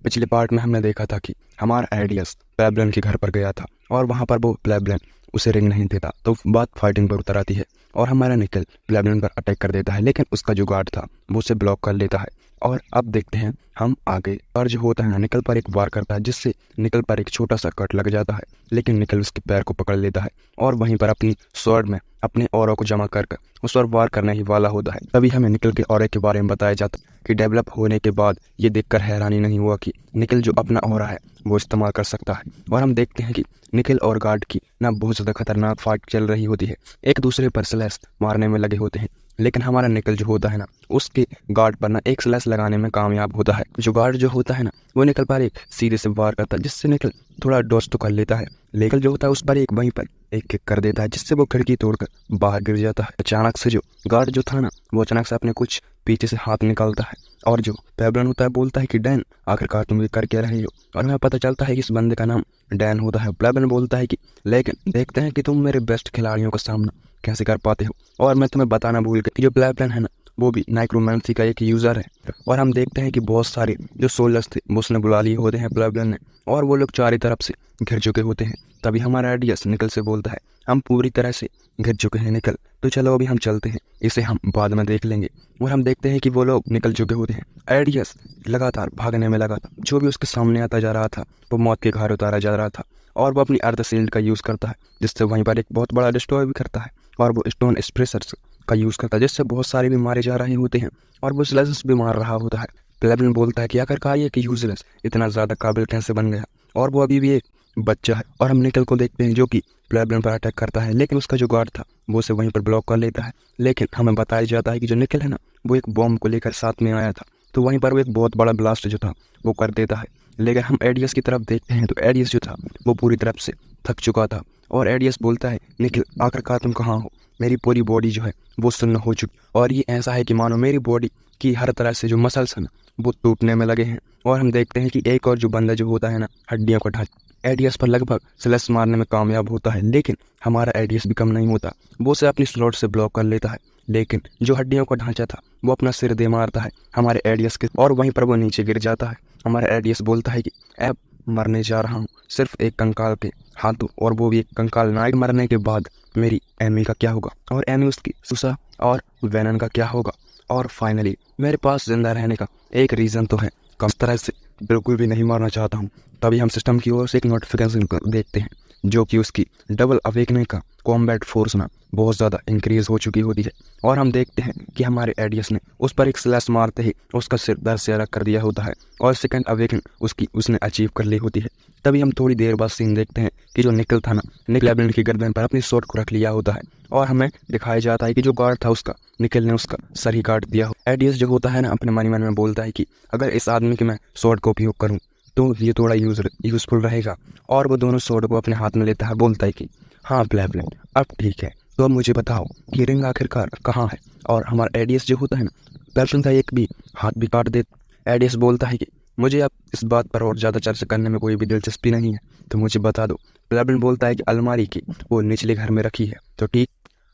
पिछले पार्ट में हमने देखा था कि हमारा एडियस प्लेबलन के घर पर गया था और वहाँ पर वो प्लेबलन उसे रिंग नहीं देता, तो बात फाइटिंग पर उतर आती है और हमारा निकल प्लेबलन पर अटैक कर देता है, लेकिन उसका जो गार्ड था वो उसे ब्लॉक कर लेता है। और अब देखते हैं हम आगे। और जो होता है निकल पर एक वार करता है, जिससे निकल पर एक छोटा सा कट लग जाता है, लेकिन निकल उसके पैर को पकड़ लेता है और वहीं पर अपनी स्वॉर्ड में अपने ऑरा को जमा कर उस पर वार करने ही वाला होता है। तभी हमें निकल के ऑरा के बारे में बताया जाता है कि डेवलप होने के बाद ये देखकर हैरानी नहीं हुआ कि निकल जो अपना ऑरा है वो इस्तेमाल कर सकता है। और हम देखते हैं कि निकल और गार्ड की ना बहुत ज़्यादा खतरनाक फाइट चल रही होती है, एक दूसरे पर स्लैश मारने में लगे होते हैं, लेकिन हमारा निकल जो होता है ना उसके गार्ड पर ना एक स्लैश लगाने में कामयाब होता है। जो गार्ड जो होता है ना वो निकल पर एक सीधे से वार करता है, जिससे निकल थोड़ा डॉज तो कर लेता है, लेकिन जो होता है उस पर एक वहीं पर एक किक कर देता है, जिससे वो खिड़की तोड़कर बाहर गिर जाता है। अचानक से जो गार्ड जो था ना वो अचानक से अपने कुछ पीछे से हाथ निकालता है और जो प्लेबलन होता है बोलता है कि डैन आखिरकार तुम ये कर क्या रहे हो। और हमें पता चलता है कि इस बंदे का नाम डैन होता है। प्लेबलन बोलता है कि लेकिन देखते हैं कि तुम मेरे बेस्ट खिलाड़ियों का सामना कैसे कर पाते हो। और मैं तुम्हें बताना भूल गया कि जो प्लेबलन है ना वो भी नाइक्रोमेंसी का एक यूज़र है। और हम देखते हैं कि बहुत सारे जो सोल्जर्स थे वो उसने बुला लिए होते हैं प्लेबलन ने, और वो लोग चारों तरफ से घिर चुके होते हैं। तभी हमारा एडियस निकल से बोलता है हम पूरी तरह से घिर चुके हैं निकल, तो चलो अभी हम चलते हैं, इसे हम बाद में देख लेंगे। और हम देखते हैं कि वो लोग निकल चुके होते हैं। एडियस लगातार भागने में लगा था, जो भी उसके सामने आता जा रहा था वो मौत के घाट उतारा जा रहा था। और वो अपनी अर्ध शील्ड का यूज़ करता है, जिससे वहीं पर एक बहुत बड़ा डिस्ट्रॉय भी करता है। और वो स्टोन स्प्रेसर्स का यूज़ करता है, जिससे बहुत सारे भी मारे जा रहे होते हैं, और वो स्लेजेस भी मार रहा होता है। प्लेबलन बोलता है कि आखिरकार ये कि यूजलेस इतना ज़्यादा काबिल कैसे बन गया, और वो अभी भी एक बच्चा है। और हम निकल को देखते हैं जो कि प्लेबलन पर अटैक करता है, लेकिन उसका जो गार्ड था वो उसे वहीं पर ब्लॉक कर लेता है। लेकिन हमें बताया जाता है कि जो निकल है ना वो एक बॉम्ब को लेकर साथ में आया था, तो वहीं पर वो एक बहुत बड़ा ब्लास्ट जो था वो कर देता है। लेकिन हम एडियस की तरफ देखते हैं तो एडियस जो था वो पूरी तरफ से थक चुका था, और एडियस बोलता है निकल आखिरकार तुम कहाँ हो, मेरी पूरी बॉडी जो है वो सुन्न हो चुकी, और ये ऐसा है कि मानो मेरी बॉडी की हर तरह से जो मसल्स हैं ना वो टूटने में लगे हैं। और हम देखते हैं कि एक और जो बंदा जो होता है ना हड्डियों का ढांचा एडियस पर लगभग स्लैश मारने में कामयाब होता है, लेकिन हमारा एडियस भी कम नहीं होता, वो उसे अपनी स्लॉट से ब्लॉक कर लेता है। लेकिन जो हड्डियों का ढांचा था वो अपना सिर दे मारता है हमारे एडियस के, और वहीं पर वो नीचे गिर जाता है। हमारा एडियस बोलता है कि अब मरने जा रहा हूँ सिर्फ एक कंकाल के हाथों, और वो भी एक कंकाल नाइट मरने के बाद मेरी एमी का क्या होगा, और एमी उसकी सुसा और वेनन का क्या होगा। और फाइनली मेरे पास जिंदा रहने का एक रीज़न तो है, कम तरह से बिल्कुल भी नहीं मारना चाहता हूँ। तभी हम सिस्टम की ओर से एक नोटिफिकेशन देखते हैं जो कि उसकी डबल अवेकनिंग का कॉम्बैट फोर्स ना बहुत ज़्यादा इंक्रीज हो चुकी होती है। और हम देखते हैं कि हमारे एडियस ने उस पर एक स्लैश मारते ही उसका सिर दर्द से अलग कर दिया होता है, और सेकंड अवेकनिंग उसने अचीव कर ली होती है। तभी हम थोड़ी देर बाद सीन देखते हैं कि जो निकल था ना निकल की गर्दन पर अपनी शॉट को रख लिया होता है, और हमें दिखाया जाता है कि जो गार्ड था उसका निकल ने उसका सर ही काट दिया हो। एडियस जो होता है ना अपने मन में बोलता है कि अगर इस आदमी के मैं शॉट का उपयोग करूँ तो ये थोड़ा यूजफुल रहेगा। और वो दोनों शॉट को अपने हाथ में लेता है, बोलता है कि हाँ प्लेबलन अब ठीक है, तो अब मुझे बताओ कि रिंग आखिरकार कहाँ है। और हमारा एडियस जो होता है ना प्लेबलन का एक भी हाथ भी काट दे। एडियस बोलता है कि मुझे अब इस बात पर और ज़्यादा चर्चा करने में कोई भी दिलचस्पी नहीं है, तो मुझे बता दो। प्लेबलन बोलता है कि अलमारी की वो निचले घर में रखी है, तो ठीक।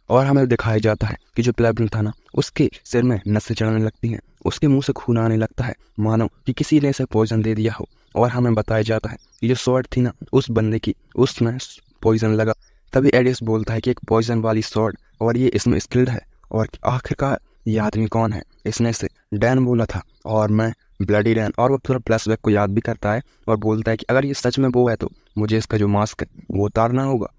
और हमें दिखाया जाता है कि जो प्लेबलन था ना उसके सिर में नसें चढ़ने लगती हैं, उसके मुंह से खून आने लगता है, मानो कि किसी ने इसे पॉइजन दे दिया हो। और हमें बताया जाता है कि जो स्वॉर्ड थी ना उस बंदे की उसमें पॉइजन लगा। तभी एडियस बोलता है कि एक पॉइजन वाली स्वॉर्ड, और ये इसमें स्किल्ड है, और आखिरकार ये आदमी कौन है। इसने से डैन बोला था, और मैं ब्लडी डैन। और वो थोड़ा फ्लैशबैक को याद भी करता है और बोलता है कि अगर ये सच में वो है तो मुझे इसका जो मास्क है वो उतारना होगा।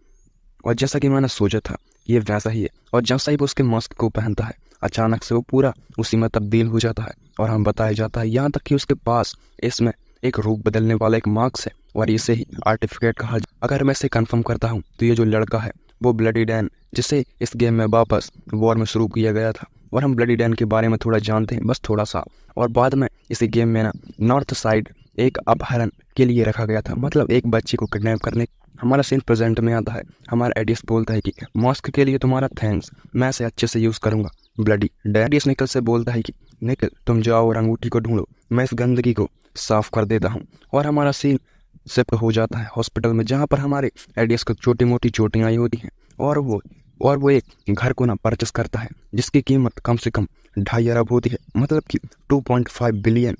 और जैसा कि मैंने सोचा था ये वैसा ही है, और जैसा ही वो उसके मास्क को पहनता है अचानक से वो पूरा उसी में तब्दील हो जाता है। और हम बताया जाता है यहाँ तक कि उसके पास इसमें एक रूप बदलने वाला एक मार्क्स है, और इसे ही आर्टिफिकेट कहा। अगर मैं इसे कंफर्म करता हूँ तो ये जो लड़का है वो ब्लडी डैन, जिसे इस गेम में वापस वॉर में शुरू किया गया था। और हम ब्लडी डैन के बारे में थोड़ा जानते हैं, बस थोड़ा सा। और बाद में इसी गेम में ना नॉर्थ साइड एक अपहरण के लिए रखा गया था, मतलब एक बच्चे को किडनैप करने। हमारा सीन प्रेजेंट में आता है। हमारा एडियस बोलता है कि मास्क के लिए तुम्हारा थैंक्स, मैं इसे अच्छे से यूज़ करूँगा। ब्लडी एडियस निकल से बोलता है कि निकल तुम जाओ और अंगूठी को ढूंढो, मैं इस गंदगी को साफ कर देता हूँ। और हमारा सीन शिफ्ट हो जाता है हॉस्पिटल में, जहाँ पर हमारे एडियस को छोटी मोटी चोटें आई होती हैं, और वो एक घर को ना परचेस करता है जिसकी कीमत कम से कम 2.5 अरब होती है, मतलब कि 2.5 बिलियन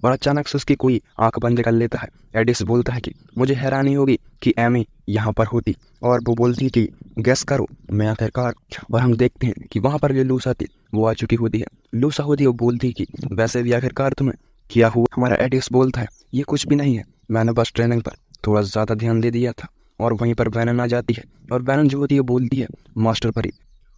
और अचानक से उसकी कोई आंख बंद कर लेता है। एडिस बोलता है कि मुझे हैरानी होगी कि एमी यहाँ पर होती, और वो बोलती है कि गेस करो मैं आखिरकार। और हम देखते हैं कि वहाँ पर जो लूसा थी वो आ चुकी होती है। लूसा होती है, वो बोलती है कि वैसे भी आखिरकार तुम्हें क्या हुआ। हमारा एडिस बोलता है ये कुछ भी नहीं है, मैंने बस ट्रेनिंग पर थोड़ा ज़्यादा ध्यान दे दिया था। और वहीं पर वैनन आ जाती है, और वैनन जो होती है बोलती है मास्टर परी,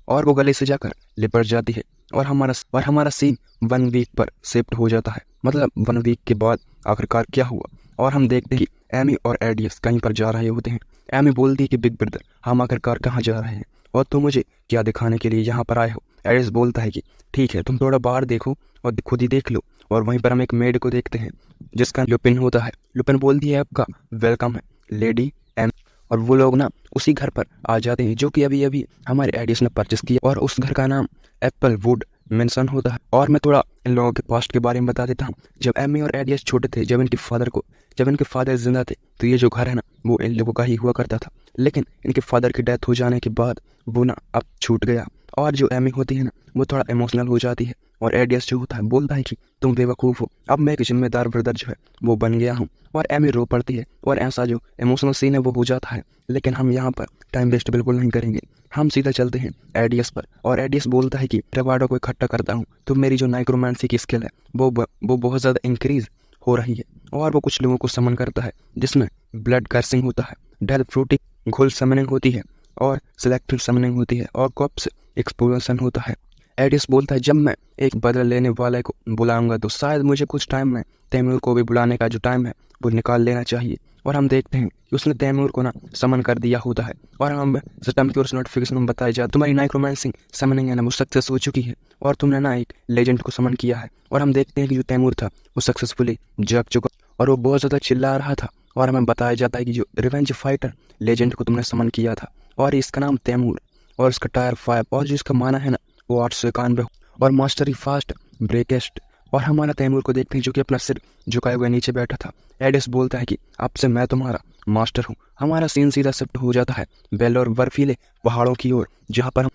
और वो गले से जाकर लिपट जाती है। और हमारा सीन 1 वीक पर शिफ्ट हो जाता है। मतलब 1 वीक के बाद आखिरकार क्या हुआ। और हम देखते हैं कि एमी और एडियस कहीं पर जा रहे होते हैं। एमी बोलती है कि बिग ब्रदर हम आखिरकार कहाँ जा रहे हैं और तुम मुझे क्या दिखाने के लिए यहाँ पर आए हो। एडियस बोलता है कि ठीक है तुम थोड़ा बाहर देखो और खुद ही देख लो। और वहीं पर हम एक मेड को देखते हैं जिसका लुपिन होता है। लुपिन बोलती है आपका वेलकम है लेडी एम। और वो लोग ना उसी घर पर आ जाते हैं जो कि अभी अभी हमारे एडियस ने परचेस किया, और उस घर का नाम एप्पल वुड मेंशन होता है। और मैं थोड़ा इन लोगों के पास्ट के बारे में बता देता हूँ। जब एमी और एडियस छोटे थे, जब इनके फादर जिंदा थे, तो ये जो घर है ना वो इन लोगों का ही हुआ करता था। लेकिन इनके फादर की डेथ हो जाने के बाद वो ना अब छूट गया। और जो एमी होती है ना वो थोड़ा इमोशनल हो जाती है, और एडियस जो होता है बोलता है कि तुम बेवकूफ़ हो, अब मैं एक जिम्मेदार ब्रदर जो है वो बन गया हूँ। और एमी रो पड़ती है, और ऐसा जो इमोशनल सीन है वो हो जाता है। लेकिन हम यहाँ पर टाइम वेस्ट बिल्कुल नहीं करेंगे, हम सीधा चलते हैं एडियस पर। और एडियस बोलता है कि रिवार्डों को इकट्ठा करता हूँ तो मेरी जो नाइक्रोमेंसी की स्किल है वो बहुत ज़्यादा इंक्रीज हो रही है। और वो कुछ लोगों को समन करता है जिसमें ब्लड कर्सिंग होता है, डेल फ्रूटिंग घुल समनिंग होती है, और सिलेक्टिव समनिंग होती है, और कॉप्स एक्सप्लोजन होता है। एडिस बोलता है जब मैं एक बदला लेने वाले को बुलाऊंगा तो शायद मुझे कुछ टाइम में तैमूर को भी बुलाने का जो टाइम है वो निकाल लेना चाहिए। और हम देखते हैं कि उसने तैमूर को ना समन कर दिया होता है। और हम सिस्टम की ओर से नोटिफिकेशन में बताया जाए तुम्हारी नाइक्रोमेंसिंग समनिंग है ना वो सक्सेस हो चुकी है, और तुमने ना एक लेजेंड को समन किया है। और हम देखते हैं कि जो तैमूर था वो सक्सेसफुली जग चुका, और वो बहुत ज़्यादा चिल्ला रहा था। और हमें बताया जाता है कि जो रिवेंज फाइटर लेजेंड को तुमने समन किया था, और इसका नाम तैमूर, और इसका टायर 5, और जिसका माना है ना वो 891, और मास्टरी फास्ट ब्रेकेस्ट। और हमारा तैमूर को देखते हैं जो कि अपना सिर झुकाए हुए नीचे बैठा था। एडिस बोलता है कि अब से मैं तुम्हारा मास्टर हूँ। हमारा सीन सीधा शिफ्ट हो जाता है बेल और बर्फीले पहाड़ों की ओर, जहाँ पर हम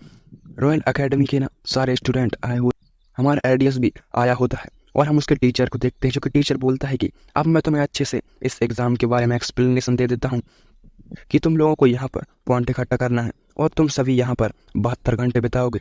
रॉयल एकेडमी के ना सारे स्टूडेंट आए हुए। हमारा एडियस भी आया होता है, और हम उसके टीचर को देखते हैं जो कि टीचर बोलता है कि अब मैं तुम्हें अच्छे से इस एग्ज़ाम के बारे में एक्सप्लेनेशन दे देता हूँ कि तुम लोगों को यहाँ पर पॉइंट इकट्ठा करना है, और तुम सभी यहाँ पर 72 घंटे बिताओगे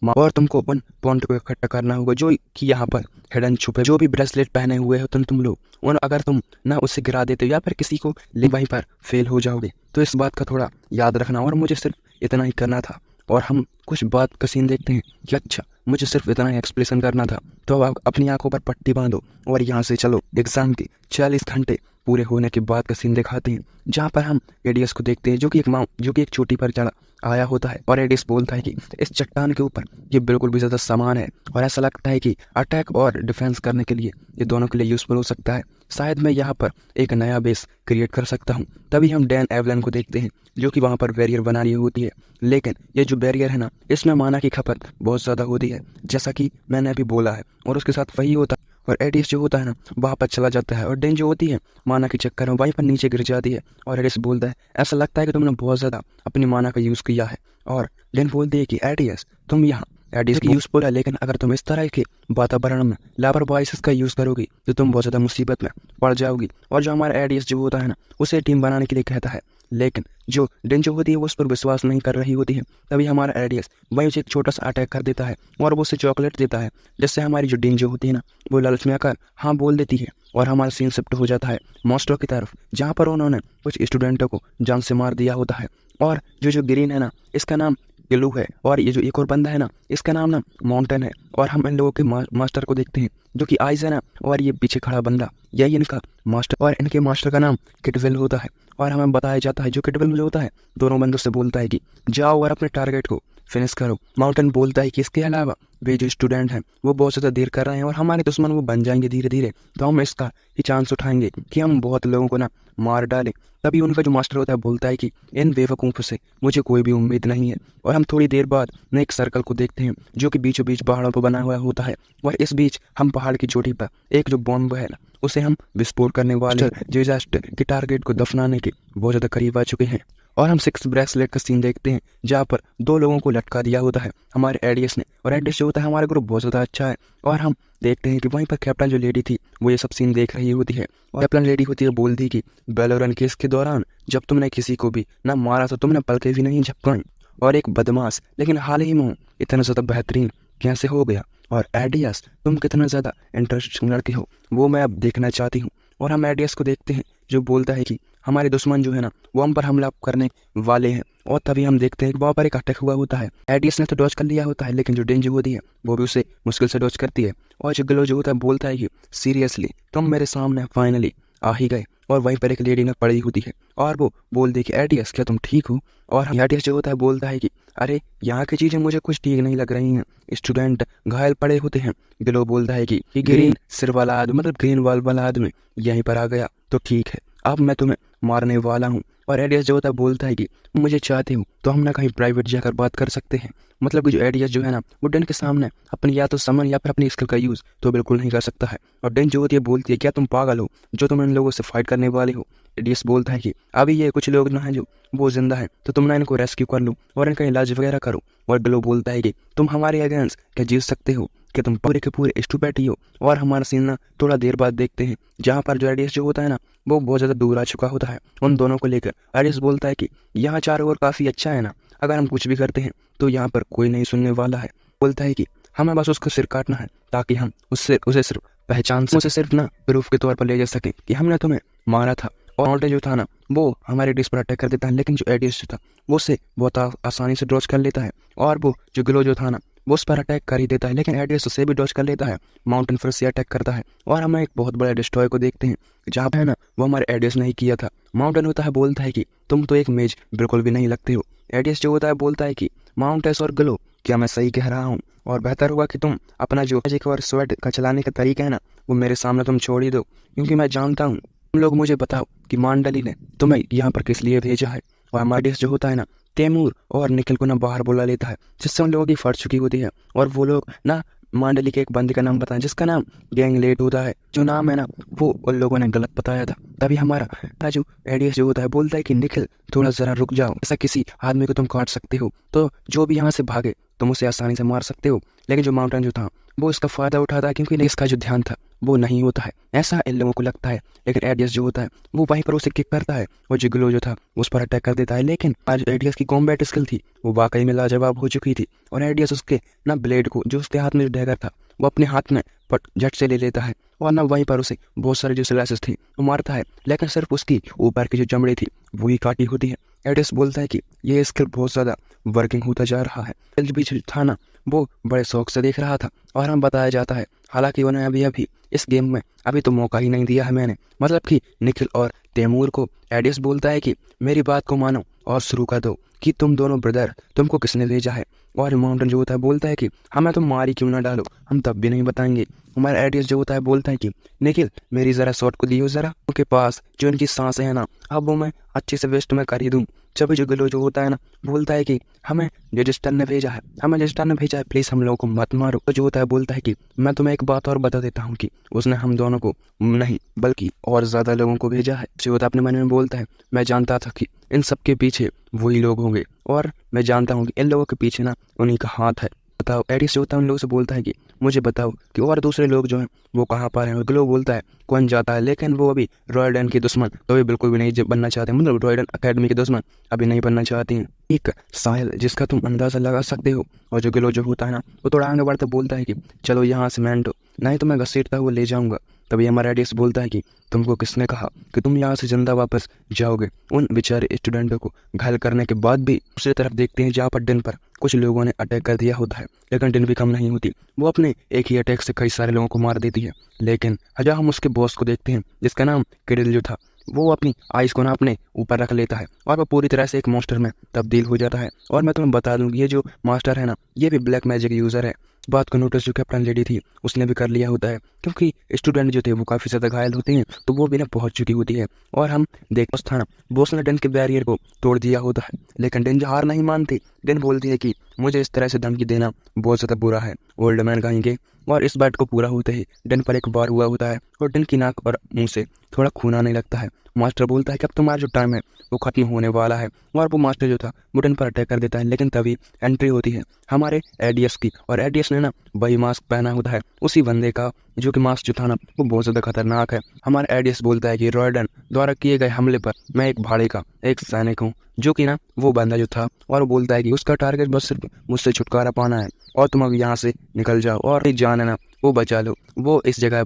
और तुमको उन पॉइंट को इकट्ठा करना होगा जो कि यहाँ पर हिडन छुपे, जो भी ब्रेसलेट पहने हुए हो तुम लोग उन, अगर तुम ना उसे गिरा देते हो या फिर किसी को ले वहीं पर फेल हो जाओगे। तो इस बात का थोड़ा याद रखना। और मुझे सिर्फ इतना ही करना था। और हम कुछ बात का सीन देखते हैं कि अच्छा मुझे सिर्फ इतना ही एक्सप्लेनेशन करना था, तो अब अपनी आंखों पर पट्टी बांधो और यहाँ से चलो। एग्जाम के 40 घंटे पूरे होने के बाद का सीन दिखाते हैं, जहाँ पर हम एडियस को देखते हैं जो कि एक चोटी पर चढ़ा आया होता है। और एडियस बोलता है कि इस चट्टान के ऊपर ये बिल्कुल भी ज़्यादा सामान है, और ऐसा लगता है कि अटैक और डिफेंस करने के लिए ये दोनों के लिए यूज़फुल हो सकता है। शायद मैं यहाँ पर एक नया बेस क्रिएट कर सकता हूँ। तभी हम डैन एवलन को देखते हैं जो कि वहाँ पर बैरियर बना रही होती है। लेकिन ये जो बैरियर है ना इसमें माना की खपत बहुत ज़्यादा होती है, जैसा कि मैंने अभी बोला है, और उसके साथ वही होता है। और एडियस जो होता है ना वहाँ पर चला जाता है, और डेन जो होती है माना के चक्कर में वहीं पर नीचे गिर जाती है। और एडियस बोलता है ऐसा लगता है कि तुमने बहुत ज़्यादा अपनी माना का यूज़ किया है। और डेन बोलती है कि एडियस तुम यहाँ एडियस की यूज़फुल है, लेकिन अगर तुम इस तरह के वातावरण में लापरवाही से इसका यूज़ करोगी तो तुम बहुत ज़्यादा मुसीबत में पड़ जाओगी। और जो हमारा एडियस जो होता है ना उसे टीम बनाने के लिए कहता है, लेकिन जो डेन जो होती है वो उस पर विश्वास नहीं कर रही होती है। तभी हमारा एडियस वहीं उसे एक छोटा सा अटैक कर देता है, और वो उसे चॉकलेट देता है, जिससे हमारी जो डेन जो होती है ना वो लालच में आकर हाँ बोल देती है। और हमारा सीन शिफ्ट हो जाता है मॉस्टर की तरफ, जहाँ पर उन्होंने कुछ स्टूडेंटों को जान से मार दिया होता है। और जो ग्रीन है ना इसका नाम गिलू है, और ये जो एक और बंदा है ना इसका नाम ना माउंटेन है। और हम इन लोगों के मास्टर को देखते हैं जो कि आइज है ना, और ये पीछे खड़ा बंदा यही इनका मास्टर, और इनके मास्टर का नाम किटवेल होता है। और हमें बताया जाता है जो किटवेल जो होता है दोनों बंदों से बोलता है कि जाओ और अपने टारगेट को फिनिश करो। माउंटेन बोलता है कि इसके अलावा वे जो स्टूडेंट हैं वो बहुत ज़्यादा देर कर रहे हैं और हमारे दुश्मन वो बन जाएंगे धीरे धीरे, तो हम इसका ही चांस उठाएंगे कि हम बहुत लोगों को ना मार डालें। तभी उनका जो मास्टर होता है बोलता है कि इन बेवकूफ़ों से मुझे कोई भी उम्मीद नहीं है। और हम थोड़ी देर बाद एक सर्कल को देखते हैं जो कि बीचों बीच पहाड़ों पर बना हुआ होता है, और इस बीच हम पहाड़ की चोटी पर एक जो बॉम्ब है ना उसे हम विस्फोट करने वाले डिजास्टर के टारगेट को दफनाने के बहुत ज़्यादा करीब आ चुके हैं। और हम 6 ब्रेसलेट का सीन देखते हैं जहाँ पर 2 लोगों को लटका दिया होता है हमारे एडियस ने। और एडियस जो होता है हमारा ग्रुप बहुत ज़्यादा अच्छा है, और हम देखते हैं कि वहीं पर कैप्टन जो लेडी थी वो ये सब सीन देख रही होती है और अपना लेडी होती है बोलती कि बेलोरन केस के दौरान जब तुमने किसी को भी ना मारा तो तुमने पलके भी नहीं झपकाई और एक बदमाश लेकिन हाल ही में इतना ज़्यादा बेहतरीन कैसे हो गया। और एडियस तुम कितना ज़्यादा इंटरेस्टिंग लड़की हो वो मैं अब देखना चाहती हूँ। और हम एडियस को देखते हैं जो बोलता है कि हमारे दुश्मन जो है ना वो हम पर हमला करने वाले हैं। और तभी हम देखते हैं कि वहाँ पर एक अटैक हुआ होता है। एडियस ने तो डॉज कर लिया होता है लेकिन जो डेंजर होती है वो भी उसे मुश्किल से डॉज करती है। और जो ग्लो जो होता है बोलता है कि सीरियसली तुम मेरे सामने फाइनली आ ही गए। और वहीं पर एक लेडी ने पड़ी होती है और वो बोलती है कि एडियस क्या तुम ठीक हो। और एडियस जो होता है बोलता है कि अरे यहाँ की चीज़ें मुझे कुछ ठीक नहीं लग रही हैं, स्टूडेंट घायल पड़े होते हैं। ग्लो बोलता है कि ग्रीन सिर वाला आदमी मतलब ग्रीन वाल वाला आदमी यहीं पर आ गया तो ठीक है, अब मैं तुम्हें मारने वाला हूँ। और एडियस जो होता है बोलता है कि मुझे चाहते हो तो हम ना कहीं प्राइवेट जाकर बात कर सकते हैं। मतलब कि जो एडियस जो है ना वो डेन के सामने अपनी या तो समन या फिर अपनी स्किल का यूज़ तो बिल्कुल नहीं कर सकता है। और डेन जो होती है बोलती है क्या तुम पागल हो जो तुम इन लोगों से फाइट करने वाले हो। एडियस बोलता है कि अभी ये कुछ लोग ना हैं जो वो जिंदा है तो तुम ना इनको रेस्क्यू कर लो और इनका इलाज वगैरह करो। और ग्लो बोलता है कि तुम हमारे अगेंस्ट क्या जीत सकते हो कि तुम पूरे के पूरे स्टूपिड ही हो। और हमारा सीन ना थोड़ा देर बाद देखते हैं जहाँ पर जो एडियस जो होता है ना वो बहुत ज़्यादा दूर आ चुका होता है उन दोनों को लेकर। एडियस बोलता है कि यहाँ चारों ओर काफ़ी अच्छा है ना, अगर हम कुछ भी करते हैं तो यहाँ पर कोई नहीं सुनने वाला है। बोलता है कि हमें बस उसका सिर काटना है ताकि हम उसे सिर्फ पहचान से उसे सिर्फ ना प्रूफ के तौर पर ले जा सकें कि हमने तुम्हें मारा था। और माउंटेन जो था ना वो हमारे डिश पर अटैक कर देता है लेकिन जो एडियस जो था वो उसे बहुत आसानी से डॉज कर लेता है। और वो जो ग्लो जो था ना वो उस पर अटैक कर ही देता है लेकिन एडियस उसे भी डॉज कर लेता है। माउंटेन फिर से अटैक करता है और हम एक बहुत बड़ा डिस्ट्रॉय को देखते हैं जहाँ पे है ना वो हमारे एडियस ने ही किया था। माउंटेन होता है बोलता है कि तुम तो एक मेज बिल्कुल भी नहीं लगते हो। एडियस जो होता है बोलता है कि माउंटेस और ग्लो क्या मैं सही कह रहा हूँ, और बेहतर होगा कि तुम अपना जो मैजिक और स्वर्ड का चलाने का तरीका है ना वो मेरे सामने तुम छोड़ ही दो, क्योंकि मैं जानता हूँ। तुम लोग मुझे बताओ कि मांडली ने तुम्हें यहाँ पर किस लिए भेजा है। और एडियस जो होता है ना तैमूर और निखिल को ना बाहर बुला लेता है जिससे उन लोगों की फट चुकी होती है। और वो लोग ना मांडली के एक बंदे का नाम बताएं जिसका नाम गैंग लेट होता है, जो नाम है ना वो उन लोगों ने गलत बताया था। तभी हमारा जो एडियस जो होता है बोलता है कि निखिल थोड़ा ज़रा रुक जाओ, ऐसा किसी आदमी को तुम काट सकते हो तो जो भी यहाँ से भागे तुम उसे आसानी से मार सकते हो। लेकिन जो माउंटेन जो था वो इसका फ़ायदा उठाता है क्योंकि इसका जो ध्यान था वो नहीं होता है, ऐसा इन लोगों को लगता है। लेकिन एडियस जो होता है वो वहीं पर उसे किक करता है और जो ग्लो जो था उस पर अटैक कर देता है। लेकिन आज एडियस की कॉम्बैट स्किल थी वो वाकई में लाजवाब हो चुकी थी और एडियस उसके ना ब्लेड को जो उसके हाथ में जो डैगर था वो अपने हाथ में झट से ले लेता है और ना वहीं पर उसे बहुत सारी जो स्लैसेस थी वो मारता है, लेकिन सिर्फ उसकी ऊपर की जो चमड़ी थी वही काटी होती है। एडियस बोलता है कि ये स्किल बहुत ज़्यादा वर्किंग होता जा रहा है। भी जो था ना वो बड़े शौक से देख रहा था और हमें बताया जाता है हालांकि उन्हें अभी इस गेम में अभी तो मौका ही नहीं दिया है मैंने, मतलब कि निखिल और तैमूर को। एडियस बोलता है कि मेरी बात को मानो और शुरू कर दो कि तुम दोनों ब्रदर तुमको किसने भेजा है। और माउंटेन जो होता है बोलता है कि हमें तुम मारी क्यों ना डालो, हम तब भी नहीं बताएंगे। हमारा एडियस जो होता है बोलता है कि निखिल मेरी ज़रा शॉट को दियो ज़रा, उनके पास जो इनकी सांसें है ना अब वो मैं अच्छे से वेस्ट में कर ही दूँ। जब जो ग्लो जो होता है ना बोलता है कि हमें रजिस्टर ने भेजा है प्लीज़ हम लोगों को मत मारो। तो जो होता है बोलता है कि मैं तुम्हें एक बात और बता देता हूँ कि उसने हम दोनों को नहीं बल्कि और ज़्यादा लोगों को भेजा है। जो होता है अपने मन में बोलता है मैं जानता था कि इन सब के पीछे वही लोग होंगे और मैं जानता हूँ कि इन लोगों के पीछे ना उन्हीं का हाथ है। बताओ एडियस जो होता है उन लोगों से बोलता है कि मुझे बताओ कि और दूसरे लोग जो हैं वो कहाँ पर हैं। और ग्लो बोलता है कौन जाता है, लेकिन वो अभी रॉयडन के दुश्मन तो भी बिल्कुल भी नहीं बनना चाहते, मतलब रॉयडन अकेडमी के दुश्मन अभी नहीं बनना चाहती हैं। एक साहिल जिसका तुम अंदाज़ा लगा सकते हो। और जो ग्लो जो होता है ना वो थोड़ा आगे बढ़ते बोलता है कि चलो यहाँ से मैंटो, नहीं तो मैं घसीटता हुआ ले जाऊँगा। तभी हमारा एडियस बोलता है कि तुमको किसने कहा कि तुम यहाँ से जिंदा वापस जाओगे। उन बेचारे स्टूडेंटों को घायल करने के बाद भी दूसरी तरफ देखते हैं जहाँ पर डिन पर कुछ लोगों ने अटैक कर दिया होता है, लेकिन डिन भी कम नहीं होती, वो अपने एक ही अटैक से कई सारे लोगों को मार देती है। लेकिन हजा हम उसके बॉस को देखते हैं जिसका नाम किरिल जो था, वो अपनी आइस को ना अपने ऊपर रख लेता है और वह पूरी तरह से एक मॉन्स्टर में तब्दील हो जाता है। और मैं तुम्हें बता दूँ ये जो मास्टर है ना ये भी ब्लैक मैजिक यूज़र है। बात को नोटिस जो कैप्टन लेडी थी उसने भी कर लिया होता है, क्योंकि स्टूडेंट जो थे वो काफ़ी ज़्यादा घायल होते हैं तो वो भी ना पहुंच चुकी होती है। और हम देख था ना बॉस ने डेन के बैरियर को तोड़ दिया होता है, लेकिन डेन हार नहीं मानती। डेन बोलती है कि मुझे इस तरह से धमकी देना बहुत ज़्यादा बुरा है, ओल्ड मैन कहेंगे। और इस बात को पूरा होते ही डेन पर एक बार हुआ होता है और डेन की नाक और मुंह से थोड़ा खून आने लगता है। मास्टर बोलता है कि अब तुम्हारा जो टाइम है वो खत्म होने वाला है और वो मास्टर जो था वो डेन पर अटैक कर देता है। लेकिन तभी एंट्री होती है हमारे एडियस की और एडियस ने ना वही मास्क पहना होता है उसी बंदे का जो कि मास्क जो था ना वो बहुत ज़्यादा खतरनाक है। हमारा एडियस बोलता है कि रॉयडन द्वारा किए गए हमले पर मैं एक भाड़े का एक सैनिक हूँ, जो कि ना वो बंदा जो था, और वो बोलता है कि उसका टारगेट बस सिर्फ मुझसे छुटकारा पाना है और तुम अब यहाँ से निकल जाओ और अपनी जान है ना वो बचा लो। वो इस जगह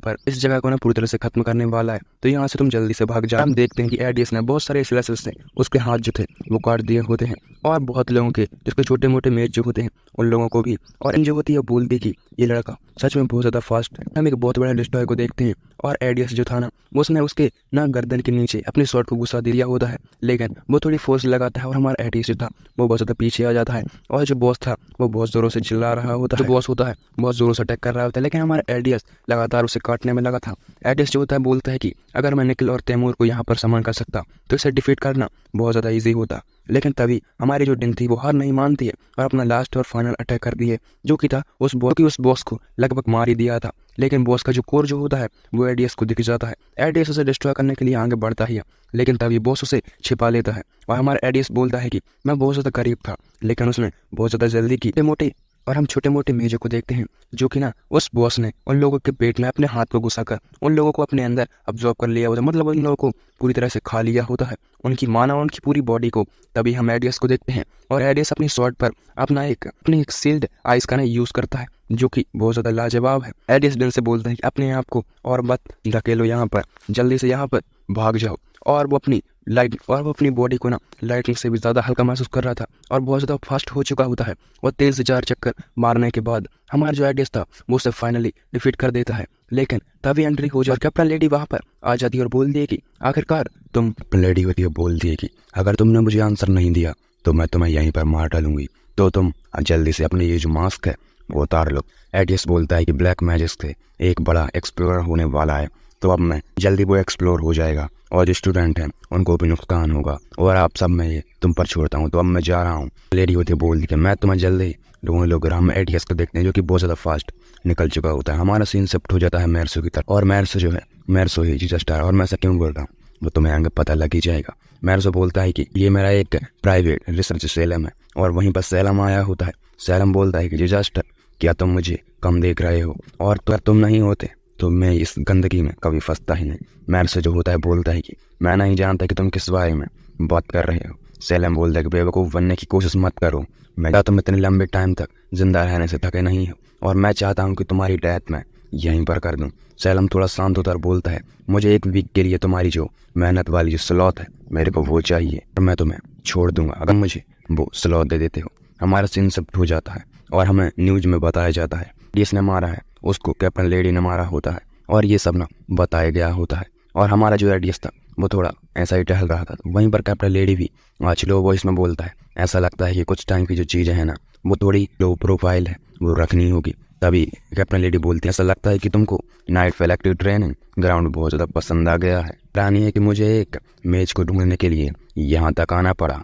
को ना पूरी तरह से खत्म करने वाला है, तो यहाँ से तुम जल्दी से भाग जाओ। हम देखते हैं कि एडियस ने बहुत सारे स्लेशर्स से उसके हाथ जो थे वो काट दिए होते हैं, और बहुत लोगों के जिसके छोटे मोटे मेज जो होते हैं उन लोगों को भी। और इन जो होती है बोलती कि ये लड़का सच में बहुत ज़्यादा फास्ट है। हम एक बहुत बड़ा डिस्ट्रॉय को देखते हैं, और एडियस जो था ना उसने उसके ना गर्दन के नीचे अपनी शॉट को घुसा दिया होता है, लेकिन वो थोड़ी फोर्स लगाता है और हमारा एडियस जो था वो बहुत ज़्यादा पीछे आ जाता है। और जो बॉस था वो बहुत ज़ोरों से चिल्ला रहा होता है, जो बॉस होता है बहुत ज़ोरों से अटैक कर रहा होता है, लेकिन हमारा एडियस लगातार उसे काटने में लगा था। एडियस जो होता है बोलता है कि अगर मैं निखिल और तैमूर को यहाँ पर समन कर सकता तो इसे डिफीट करना बहुत ज़्यादा ईजी होता। लेकिन तभी हमारी जो टीम थी वो हार नहीं मानती है और अपना लास्ट और फाइनल अटैक करती है, जो कि था उस बॉस को लगभग मार ही दिया था। लेकिन बॉस का जो कोर जो होता है वो एडियस को दिख जाता है। एडियस उसे डिस्ट्रॉय करने के लिए आगे बढ़ता ही है, लेकिन तभी बॉस उसे छिपा लेता है। और हमारा एडियस बोलता है कि मैं बहुत ज़्यादा करीब था, लेकिन उसने बहुत ज़्यादा जल्दी की मोटे। और हम छोटे मोटे मेजों को देखते हैं, जो कि ना उस बॉस ने उन लोगों के पेट में अपने हाथ को घुसाकर उन लोगों को अपने अंदर अब्जॉर्ब कर लिया होता है, मतलब उन लोगों को पूरी तरह से खा लिया होता है, उनकी माना उनकी पूरी बॉडी को। तभी हम एडियस को देखते हैं, और एडियस अपनी स्वॉर्ड पर अपनी एक सील्ड आइस का ना यूज करता है, जो कि बहुत ज़्यादा लाजवाब है। एडियस डन से बोलते हैं कि अपने आप को और मत धकेलो यहाँ पर, जल्दी से यहाँ पर भाग जाओ। और वो अपनी बॉडी को ना लाइटिंग से भी ज़्यादा हल्का महसूस कर रहा था और बहुत ज़्यादा फास्ट हो चुका होता है। और तेज़ से 4 चक्कर मारने के बाद हमारा जो एडियस था वो उसे फाइनली डिफीट कर देता है। लेकिन तभी एंट्री हो जाए, कैप्टन लेडी वहाँ पर आ जाती है और बोल दिए कि आखिरकार तुम लेडी होती है, बोल दिए कि अगर तुमने मुझे आंसर नहीं दिया तो मैं तुम्हें यहीं पर मार डालूंगी, तो तुम जल्दी से अपने ये जो मास्क है वो उतार लो। एडियस बोलता है कि ब्लैक मैजिक से एक बड़ा एक्सप्लोरर होने वाला है, तो अब मैं जल्दी वो एक्सप्लोर हो जाएगा और जो स्टूडेंट हैं उनको भी नुकसान होगा, और आप सब मैं ये तुम पर छोड़ता हूँ, तो अब मैं जा रहा हूँ। लेडी होती है बोल दी कि मैं तुम्हें जल्दी दोनों लोग। हम एडियस को देखते हैं जो कि बहुत ज़्यादा फास्ट निकल चुका होता है। हमारा सीन शिफ्ट हो जाता है मैरसो की तरफ, और मैरसो जो है मैरसो ही जीजा स्टार। और मैं ऐसा क्यों बोल रहा हूँ वो तुम्हें आगे पता लग ही जाएगा। मैरसो बोलता है कि ये मेरा एक प्राइवेट रिसर्च सैलम है, और वहीं पर सैलम आया होता है। सैलम बोलता है कि जीजा स्टार क्या तुम मुझे कम देख रहे हो, और तो तुम नहीं होते तो मैं इस गंदगी में कभी फंसता ही नहीं। मैरसो जो होता है बोलता है कि मैं नहीं जानता कि तुम किस बारे में बात कर रहे हो। सैलम बोलता है कि बेवकूफ़ बनने की कोशिश मत करो, मैं तुम इतने लंबे टाइम तक जिंदा रहने से थके नहीं हो, और मैं चाहता हूँ कि तुम्हारी डेथ मैं यहीं पर कर दूँ। सैलम थोड़ा शांत होकर बोलता है मुझे एक वीक के लिए तुम्हारी जो मेहनत वाली जो स्लॉट है मेरे को वो चाहिए, और मैं तुम्हें छोड़ दूंगा अगर मुझे वो स्लॉट दे देते हो। हमारा सीन शिफ्ट हो जाता है और हमें न्यूज में बताया जाता है जिसने मारा है उसको कैप्टन लेडी ने मारा होता है, और ये सब ना बताया गया होता है। और हमारा जो एडियस था वो थोड़ा ऐसा ही टहल रहा था, वहीं पर कैप्टन लेडी भी आज लो वॉइस में बोलता है ऐसा लगता है कि कुछ टाइम की जो चीज़ें हैं ना वो थोड़ी लो प्रोफाइल है वो रखनी होगी। तभी कैप्टन लेडी बोलती है ऐसा लगता है कि तुमको नाइट इफेक्टिव ट्रेनिंग ग्राउंड बहुत ज़्यादा पसंद आ गया है। प्लान ये है कि मुझे एक मेज को ढूंढने के लिए यहाँ तक आना पड़ा।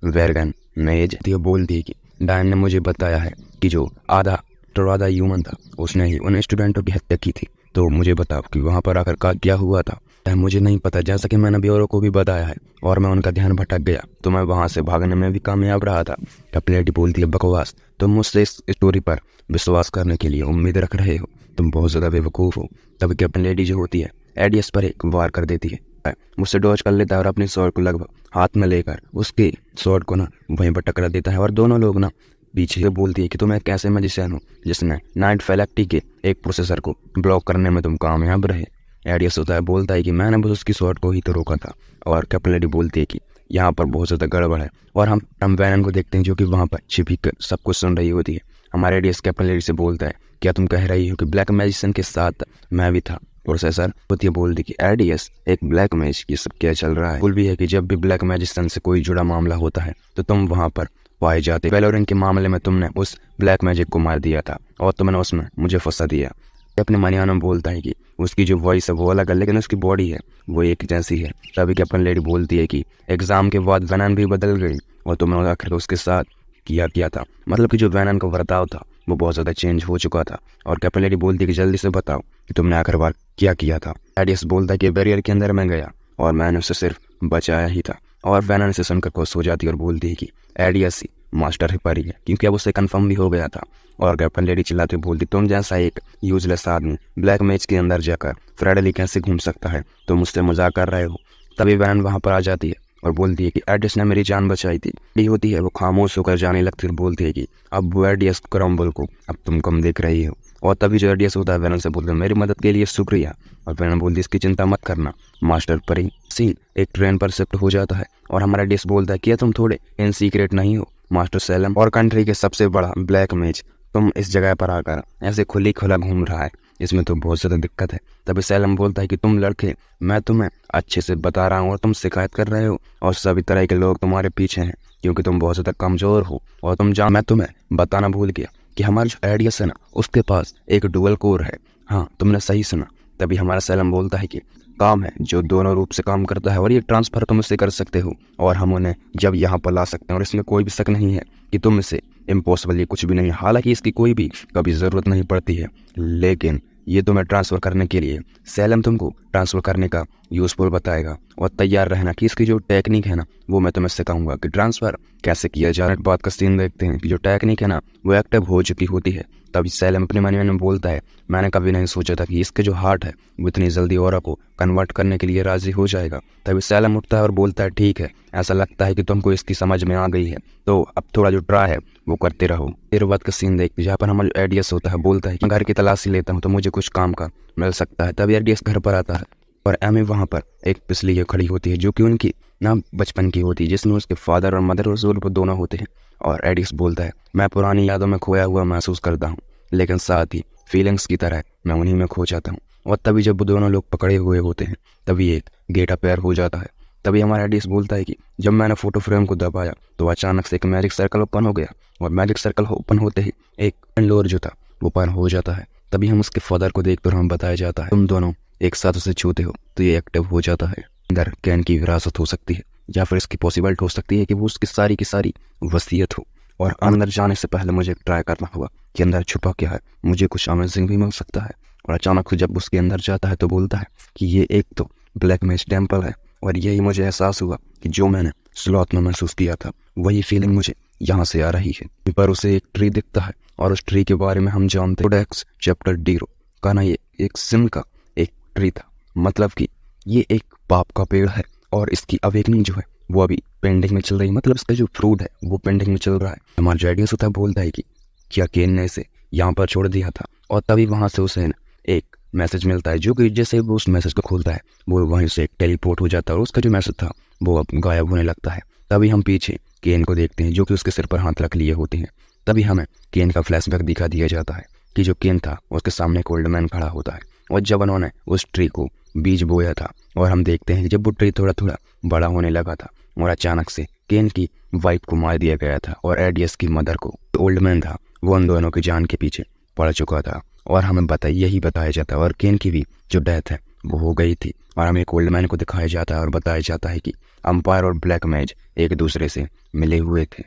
वेरगन मेज बोलती है कि डायन ने मुझे बताया है कि जो आधा ह्यूमन था उसने ही उन स्टूडेंटों की हत्या की थी, तो मुझे बताओ कि वहाँ पर आकर क्या हुआ था। मुझे नहीं पता, जैसा कि मैंने अभी औरों को भी बताया है और मैं उनका ध्यान भटक गया तो मैं वहाँ से भागने में भी कामयाब रहा था। कैप्टन लेडी बोलती है बकवास, तुम मुझसे इस स्टोरी पर विश्वास करने के लिए उम्मीद रख रहे हो, तुम बहुत ज़्यादा बेवकूफ़ हो। तभी कैप्टन लेडी जो होती है एडियस पर एक वार कर देती है, मुझसे डॉज कर लेता है और अपनी स्वॉर्ड को लगभग हाथ में लेकर उसके स्वॉर्ड को ना वहीं पर टकरा देता है। और दोनों लोग ना पीछे से बोलती है कि तुम एक ऐसे मैजिशियन हो जिसने नाइट फैलेक्टी के एक प्रोसेसर को ब्लॉक करने में तुम कामयाब रहे। एडियस होता है बोलता है कि मैंने बस उसकी स्वॉर्ड को ही तो रोका था। और कैप्टन लेडी बोलती है कि यहाँ पर बहुत ज़्यादा गड़बड़ है, और हम वैनन को देखते हैं जो कि वहाँ पर छिपी कर सब कुछ सुन रही होती है। हमारे एडियस कैप्टन लेडी से बोलता है क्या तुम कह रही हो कि ब्लैक मैजिशियन के साथ मैं भी था? प्रोसेसर होती है बोलती कि एडियस एक ब्लैक मैजिक ये सब क्या चल रहा है। बोल भी है कि जब भी ब्लैक मैजिशियन से कोई जुड़ा मामला होता है तो तुम वहाँ पर पाए जाते। वेलोरेंट के मामले में तुमने उस ब्लैक मैजिक को मार दिया था और तुमने उसमें मुझे फंसा दिया। अपने मनियाना में बोलता है कि उसकी जो वॉइस है वो अलग है लेकिन उसकी बॉडी है वो एक जैसी है। तभी कैप्टन लेडी बोलती है कि एग्जाम के बाद वैनन भी बदल गई और तुमने आखिर उसके साथ किया था, मतलब कि जो वैनन का बर्ताव था वो बहुत ज़्यादा चेंज हो चुका था। और कैप्टन लेडी बोलती है कि जल्दी से बताओ कि तुमने आखिर बार क्या किया था। एडियस बोलता है कि बैरियर के अंदर मैं गया और मैंने उसे सिर्फ बचाया ही था। और वैनन से सुनकर खुश हो जाती है और बोलती है कि एडियस ही मास्टर ही परी है, क्योंकि अब उसे कंफर्म भी हो गया था। और कैप्टन लेडी चिल्लाती बोलती, तुम जैसा एक यूजलेस आदमी ब्लैक मैच के अंदर जाकर फ्रेडली कैसे घूम सकता है, तुम मुझसे मजाक कर रहे हो। तभी वैन वहाँ पर आ जाती है और बोलती है कि एडिस ने मेरी जान बचाई थी। ये होती है वो खामोश होकर जाने लगती है और बोलती है कि अब वो एडियस क्रम्बल को अब तुम कम देख रही हो। और तभी जो एडियस होता है वैन से बोलते हैं, मेरी मदद के लिए शुक्रिया। और वैन बोलती है, इसकी चिंता मत करना मास्टर परी। सीन एक ट्रेन पर शिफ्ट हो जाता है और हमारा एडियस बोलता है, क्या तुम थोड़े इन सीक्रेट नहीं हो मास्टर सैलम और कंट्री के सबसे बड़ा ब्लैक मैच तुम इस जगह पर आकर ऐसे खुली खुला घूम रहा है, इसमें तो बहुत ज़्यादा दिक्कत है। तभी सैलम बोलता है कि तुम लड़के, मैं तुम्हें अच्छे से बता रहा हूँ और तुम शिकायत कर रहे हो और सभी तरह के लोग तुम्हारे पीछे हैं क्योंकि तुम बहुत ज़्यादा कमज़ोर हो। और मैं तुम्हें बताना भूल गया कि हमारा जो एडियस है ना, उसके पास एक डुअल कोर है। हाँ, तुमने सही सुना। तभी हमारा सैलम बोलता है कि काम है जो दोनों रूप से काम करता है और ये ट्रांसफ़र तुम इससे कर सकते हो और हम उन्हें जब यहाँ पर ला सकते हैं। और इसमें कोई भी शक नहीं है कि तुम इसे इम्पॉसिबल ये कुछ भी नहीं है, हालांकि इसकी कोई भी कभी ज़रूरत नहीं पड़ती है, लेकिन ये तुम्हें ट्रांसफ़र करने के लिए सैलम तुमको ट्रांसफ़र करने का यूज़फुल बताएगा। और तैयार रहना कि इसकी जो टेक्निक है ना, वो मैं तुम्हें सिखाऊंगा कि ट्रांसफ़र कैसे किया जाए। बात का सीन देखते हैं कि जो टेक्निक है ना, वो एक्टिव हो चुकी होती है। तभी सैलम अपने मन में बोलता है, मैंने कभी नहीं सोचा था कि इसके जो हार्ट है वो इतनी जल्दी औरा को कन्वर्ट करने के लिए राज़ी हो जाएगा। तभी सैलम उठता है और बोलता है, ठीक है, ऐसा लगता है कि तुमको इसकी समझ में आ गई है, तो अब थोड़ा जो ट्राई है वो करते रहो। देर बाद का सीन देखते जहाँ पर हमारा एडियस होता है बोलता है कि घर की तलाशी लेता हूँ तो मुझे कुछ काम का मिल सकता है। तभी एडियस घर पर आता है और एमी वहाँ पर एक पिसली खड़ी होती है जो कि उनकी ना बचपन की होती है, जिसमें उसके फादर और मदर और जोर पर दोनों होते हैं। और एडियस बोलता है, मैं पुरानी यादों में खोया हुआ महसूस करता हूँ, लेकिन साथ ही फीलिंग्स की तरह मैं उन्हीं में खो जाता हूँ। और तभी जब वो दोनों लोग पकड़े हुए होते हैं तभी एक गेट अपेयर हो जाता है। तभी हमारा एडियस बोलता है कि जब मैंने फोटो फ्रेम को दबाया तो अचानक से एक मैजिक सर्कल ओपन हो गया और मैजिक सर्कल ओपन होते ही एक लोअर जो था वो ओपन हो जाता है। तभी हम उसके फादर को देखते और हमें बताया जाता है, तुम दोनों एक साथ उसे छूते हो तो ये एक्टिव हो जाता है। अंदर कैन की विरासत हो सकती है या फिर इसकी पॉसिबिलिटी हो सकती है कि वो उसकी सारी की सारी वसीयत हो। और अंदर जाने से पहले मुझे ट्राई करना होगा कि अंदर छुपा क्या है, मुझे कुछ अमेजिंग भी मिल सकता है। और अचानक से जब उसके अंदर जाता है तो बोलता है कि ये एक तो ब्लैक मैज टेम्पल है और यही मुझे एहसास हुआ कि जो मैंने स्लॉथ में महसूस किया था वही फीलिंग मुझे यहाँ से आ रही है। पर उसे एक ट्री दिखता है और उस ट्री के बारे में हम जानते हैं कोडेक्स चैप्टर डीरो का ना, ये एक सिम का एक ट्री था, मतलब कि ये एक पाप का पेड़ है और इसकी अवेकनिंग जो है वो अभी पेंडिंग में चल रही है, मतलब इसका जो फ्रूट है वो पेंडिंग में चल रहा है। हमारा जो आइडियस होता है बोलता है कि क्या केन ने इसे यहाँ पर छोड़ दिया था। और तभी वहाँ से उसे एक मैसेज मिलता है जो कि जैसे वो उस मैसेज को खोलता है वो वहीं से टेलीपोर्ट हो जाता है और उसका जो मैसेज था वो अब गायब होने लगता है। तभी हम पीछे केन को देखते हैं जो कि उसके सिर पर हाथ रख लिए होते हैं। तभी हमें केन का फ्लैशबैक दिखा दिया जाता है कि जो केन था उसके सामने एक ओल्ड मैन खड़ा होता है और जब उन्होंने उस ट्री को बीज बोया था। और हम देखते हैं कि जब वो ट्री थोड़ा थोड़ा बड़ा होने लगा था और अचानक से केन की वाइफ को मार दिया गया था और एडियस की मदर को ओल्ड मैन था वो उन दोनों की जान के पीछे पड़ चुका था। और हमें यही बताया जाता है और केन की भी जो डेथ है वो हो गई थी। और हमें एक ओल्ड मैन को दिखाया जाता है और बताया जाता है कि अंपायर और ब्लैक मैज एक दूसरे से मिले हुए थे।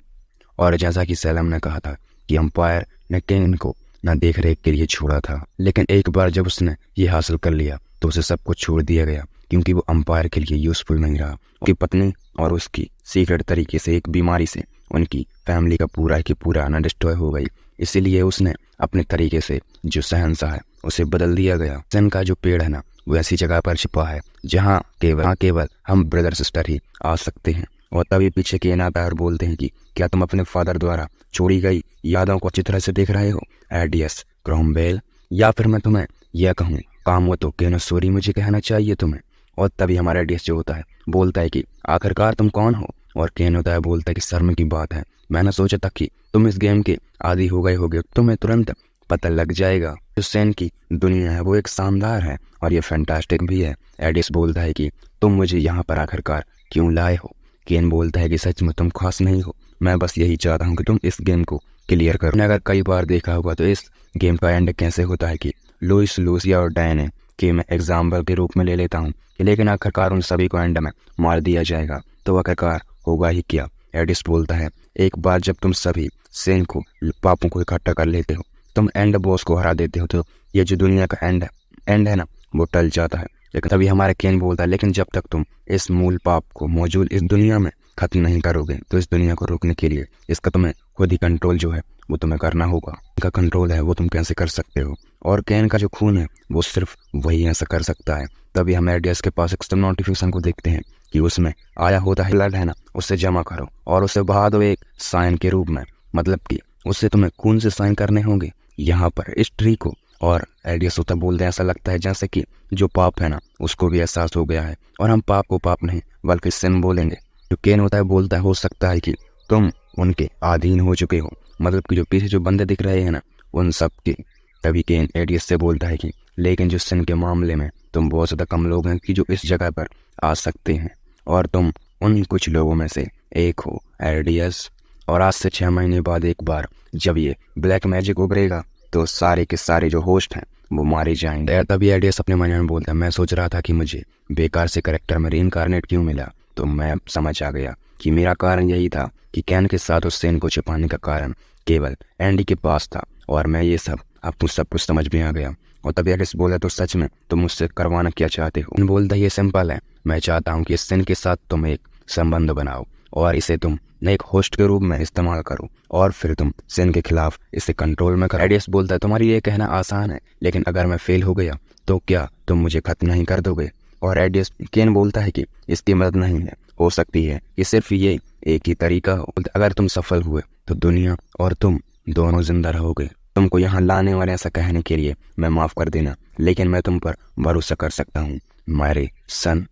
और जैसा कि सैलम ने कहा था कि अंपायर ने केन को ना देख रेख के लिए छोड़ा था, लेकिन एक बार जब उसने ये हासिल कर लिया तो उसे सब कुछ छोड़ दिया गया क्योंकि वो अंपायर के लिए यूजफुल नहीं रहा। उसकी पत्नी और उसकी सीक्रेट तरीके से एक बीमारी से उनकी फैमिली का पूरा की पूरा ना डिस्ट्रॉय हो गई, इसीलिए उसने अपने तरीके से जो शहंशाह है उसे बदल दिया गया। सन का जो पेड़ है ना वो ऐसी जगह पर छिपा है जहाँ केवल हम ब्रदर सिस्टर ही आ सकते हैं। और तभी पीछे केन आता है और बोलते हैं कि क्या तुम अपने फादर द्वारा छोड़ी गई यादों को अच्छी तरह से देख रहे हो एडियस क्रॉम्वेल, या फिर मैं तुम्हें यह कहूँ काम हो तो केनो सॉरी मुझे कहना चाहिए तुम्हें। और तभी हमारा एडियस जो होता है बोलता है कि आखिरकार तुम कौन हो। और केन होता है बोलता है कि शर्म की बात है, मैंने सोचा था कि तुम इस गेम के आदी हो गए होगे, तुम्हें तुरंत पता लग जाएगा जो सैन की दुनिया है वो एक शानदार है और ये फैंटास्टिक भी है। एडियस बोलता है कि तुम मुझे यहाँ पर आखिरकार क्यों लाए हो। केन बोलता है कि सच में तुम खास नहीं हो, मैं बस यही चाहता हूँ कि तुम इस गेम को क्लियर करो। अगर कई बार देखा होगा तो इस गेम का एंड कैसे होता है कि लुइस, लूसिया और डायने के मैं एग्जाम्पल के रूप में ले लेता हूँ, लेकिन आखिरकार उन सभी को एंड में मार दिया जाएगा, तो आखिरकार होगा ही क्या। एडिस बोलता है एक बार जब तुम सभी सैन को पापों को इकट्ठा कर लेते हो, तुम एंड बॉस को हरा देते हो, तो ये जो दुनिया का एंड है ना वो टल जाता है। लेकिन तभी हमारा केन बोलता है लेकिन जब तक तुम इस मूल पाप को मौजूद इस दुनिया में खत्म नहीं करोगे तो इस दुनिया को रोकने के लिए इसका तुम्हें खुद ही कंट्रोल जो है वो तुम्हें करना होगा। इनका कंट्रोल है वो तुम कैसे कर सकते हो, और कैन का जो खून है वो सिर्फ वही ऐसा कर सकता है। तभी हम एडियस के पास एक नोटिफिकेशन को देखते हैं कि उसमें आया होता है ब्लड है ना, उससे जमा करो और उसे बहा दो एक साइन के रूप में, मतलब कि उससे तुम्हें खून से साइन करने होंगे यहाँ पर इस ट्री को। और एडियस होता बोलते हैं ऐसा लगता है जैसे कि जो पाप है ना उसको भी एहसास हो गया है, और हम पाप को पाप नहीं बल्कि सिन बोलेंगे। जो केन होता है बोलता है हो सकता है कि तुम उनके अधीन हो चुके हो, मतलब कि जो पीछे जो बंदे दिख रहे हैं ना उन सब के। तभी केन एडियस से बोलता है कि लेकिन जो सिन के मामले में तुम बहुत ज़्यादा कम लोग हैं कि जो इस जगह पर आ सकते हैं, और तुम उन कुछ लोगों में से एक हो एडियस। और आज से 6 महीने बाद एक बार जब ये ब्लैक मैजिक उभरेगा तो सारे के सारे जो होस्ट हैं वो मारे जाएंगे। तभी एडियस अपने मन में बोलता है मैं सोच रहा था कि मुझे बेकार से करेक्टर में रीइंकारनेट क्यों मिला, तो मैं अब समझ आ गया कि मेरा कारण यही था कि कैन के साथ उस सेन को छिपाने का कारण केवल एंडी के पास था, और मैं ये अब तो सब कुछ समझ में आ गया। और तभी एडियस बोला तो सच में तुम मुझसे करवाना क्या चाहते हो? बोलता ये सिंपल है, मैं चाहता हूँ कि इस सेन के साथ तुम एक संबंध बनाओ और इसे तुम एक होस्ट के रूप में इस्तेमाल करो, और फिर तुम सिन के खिलाफ इसे कंट्रोल में करो। एडियस बोलता है तुम्हारी ये कहना आसान है, लेकिन अगर मैं फेल हो गया तो क्या तुम मुझे खत्म नहीं कर दोगे? और एडियस केन बोलता है कि इसकी मदद नहीं है, हो सकती है कि सिर्फ ये एक ही तरीका हो, अगर तुम सफल हुए तो दुनिया और तुम दोनों जिंदा रहोगे। तुमको यहाँ लाने वाले ऐसा कहने के लिए मैं माफ कर देना, लेकिन मैं तुम पर भरोसा कर सकता हूँ। हमारे सन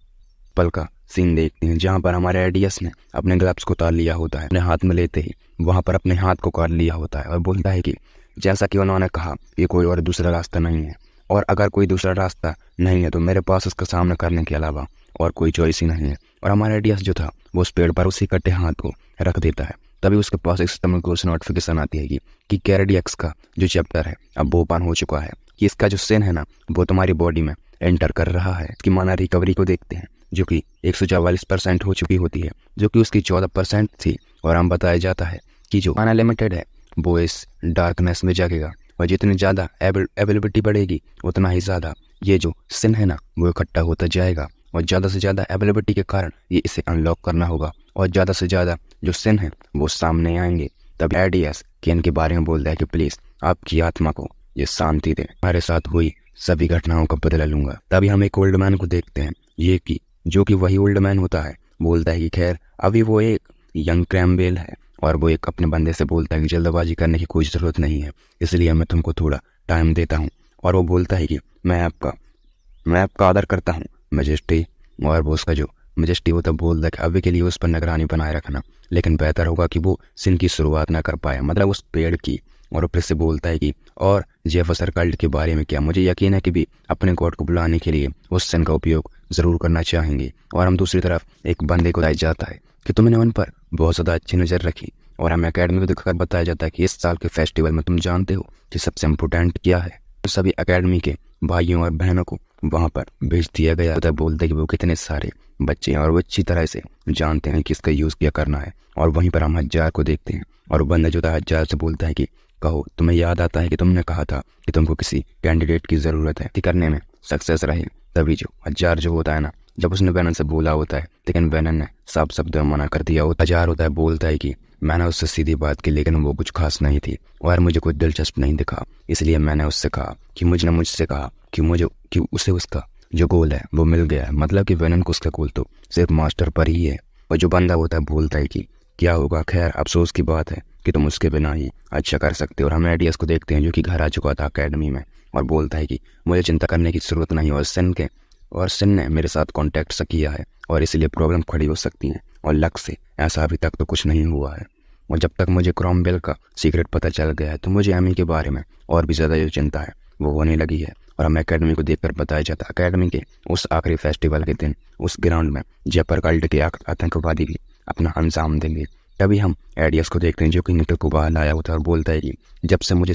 पल का सीन देखते हैं जहाँ पर हमारे एडियस ने अपने ग्लव्स को उतार लिया होता है, अपने हाथ में लेते ही वहाँ पर अपने हाथ को काट लिया होता है, और बोलता है कि जैसा कि उन्होंने कहा ये कोई और दूसरा रास्ता नहीं है, और अगर कोई दूसरा रास्ता नहीं है तो मेरे पास उसका सामना करने के अलावा और कोई चॉइस ही नहीं है। और हमारा एडियस जो था वो उस पेड़ पर उसी कटे हाथ को रख देता है। तभी उसके पास एक सिस्टम को नोटिफिकेशन आती है कि कैरेडियक्स का जो चैप्टर है अब वो ओपन हो चुका है, कि इसका जो सेन है ना वो तुम्हारी बॉडी में एंटर कर रहा है। इसकी माना रिकवरी को देखते हैं जो कि 144% हो चुकी होती है, जो कि उसकी 14% थी। और हम बताया जाता है कि जो माना लिमिटेड है वो इस डार्कनेस में जागेगा, और जितनी ज़्यादा अवेलेबिलिटी बढ़ेगी उतना ही ज़्यादा ये जो सिन है ना वो इकट्ठा होता जाएगा, और ज़्यादा से ज़्यादा अवेलेबिलिटी के कारण ये इसे अनलॉक करना होगा, और ज़्यादा से ज़्यादा जो सिन है वो सामने आएंगे। तब एडियस केन के बारे में बोलता है कि प्लीज़ आपकी आत्मा को ये शांति दे, हमारे साथ हुई सभी घटनाओं का बदला लूंगा। तभी हम एक ओल्ड मैन को देखते हैं जो कि वही ओल्ड मैन होता है। बोलता है कि खैर अभी वो एक यंग क्रैम्बेल है, और वो एक अपने बंदे से बोलता है कि जल्दबाजी करने की कोई ज़रूरत नहीं है, इसलिए मैं तुमको थोड़ा टाइम देता हूँ। और वो बोलता है कि मैं आपका आदर करता हूँ मैजेस्टी। और वो उसका जो मैजेस्टी होता बोलता है कि अभी के लिए उस पर निगरानी बनाए रखना, लेकिन बेहतर होगा कि वो सिन की शुरुआत ना कर पाए, मतलब उस पेड़ की। और फिर से बोलता है कि और जेफसर कल्ट के बारे में क्या, मुझे यकीन है कि भी अपने गॉड को बुलाने के लिए उस सिन का उपयोग ज़रूर करना चाहेंगे। और हम दूसरी तरफ एक बंदे को बताया जाता है कि तुमने उन पर बहुत ज़्यादा अच्छी नज़र रखी, और हमें अकेडमी को दिखाकर बताया जाता है कि इस साल के फेस्टिवल में तुम जानते हो कि सबसे इम्पोर्टेंट क्या है। तो सभी अकेडमी के भाइयों और बहनों को वहाँ पर भेज दिया गया। तो बोलते कि वो कितने सारे बच्चे हैं और वो अच्छी तरह से जानते हैं कि इसका यूज़ क्या करना है। और वहीं पर हम हजार को देखते हैं, और बंदा जो था हजार से बोलता है कि कहो तुम्हें याद आता है कि तुमने कहा था कि तुमको किसी कैंडिडेट की ज़रूरत है करने में सक्सेस रहे। तभी जो हजार जो होता है ना, जब उसने वेनन से बोला होता है, लेकिन वेनन ने साफ शब्द में मना कर दिया होता। हजार होता है बोलता है कि मैंने उससे सीधी बात की, लेकिन वो कुछ खास नहीं थी और मुझे कुछ दिलचस्प नहीं दिखा, इसलिए मैंने उससे कहा कि मुझसे कहा कि उसे उसका जो गोल है वो मिल गया है, मतलब कि वेनन को उसका गोल तो सिर्फ मास्टर पर ही है। और जो बंदा होता है बोलता है कि क्या होगा, खैर अफसोस की बात है कि तुम उसके बिना ही अच्छा कर सकते हो। और हम एडियस को देखते हैं जो कि घर आ चुका था अकेडमी में, और बोलता है कि मुझे चिंता करने की ज़रूरत नहीं, और सिन ने मेरे साथ कॉन्टैक्ट किया है और इसलिए प्रॉब्लम खड़ी हो सकती है, और लक से ऐसा अभी तक तो कुछ नहीं हुआ है। और जब तक मुझे क्रॉमवेल का सीक्रेट पता चल गया है तो मुझे एमी के बारे में और भी ज़्यादा जो चिंता है वो होने लगी है। और हमें अकेडमी को देखकर बताया जाता है अकेडमी के उस आखिरी फेस्टिवल के दिन उस ग्राउंड में जेपर कल्ट के आतंकवादी भी अपना अंजाम देंगे। तभी हम एडियस को देखते हैं जो कि निकल को बाहर लाया होता है और बोलता है कि जब से मुझे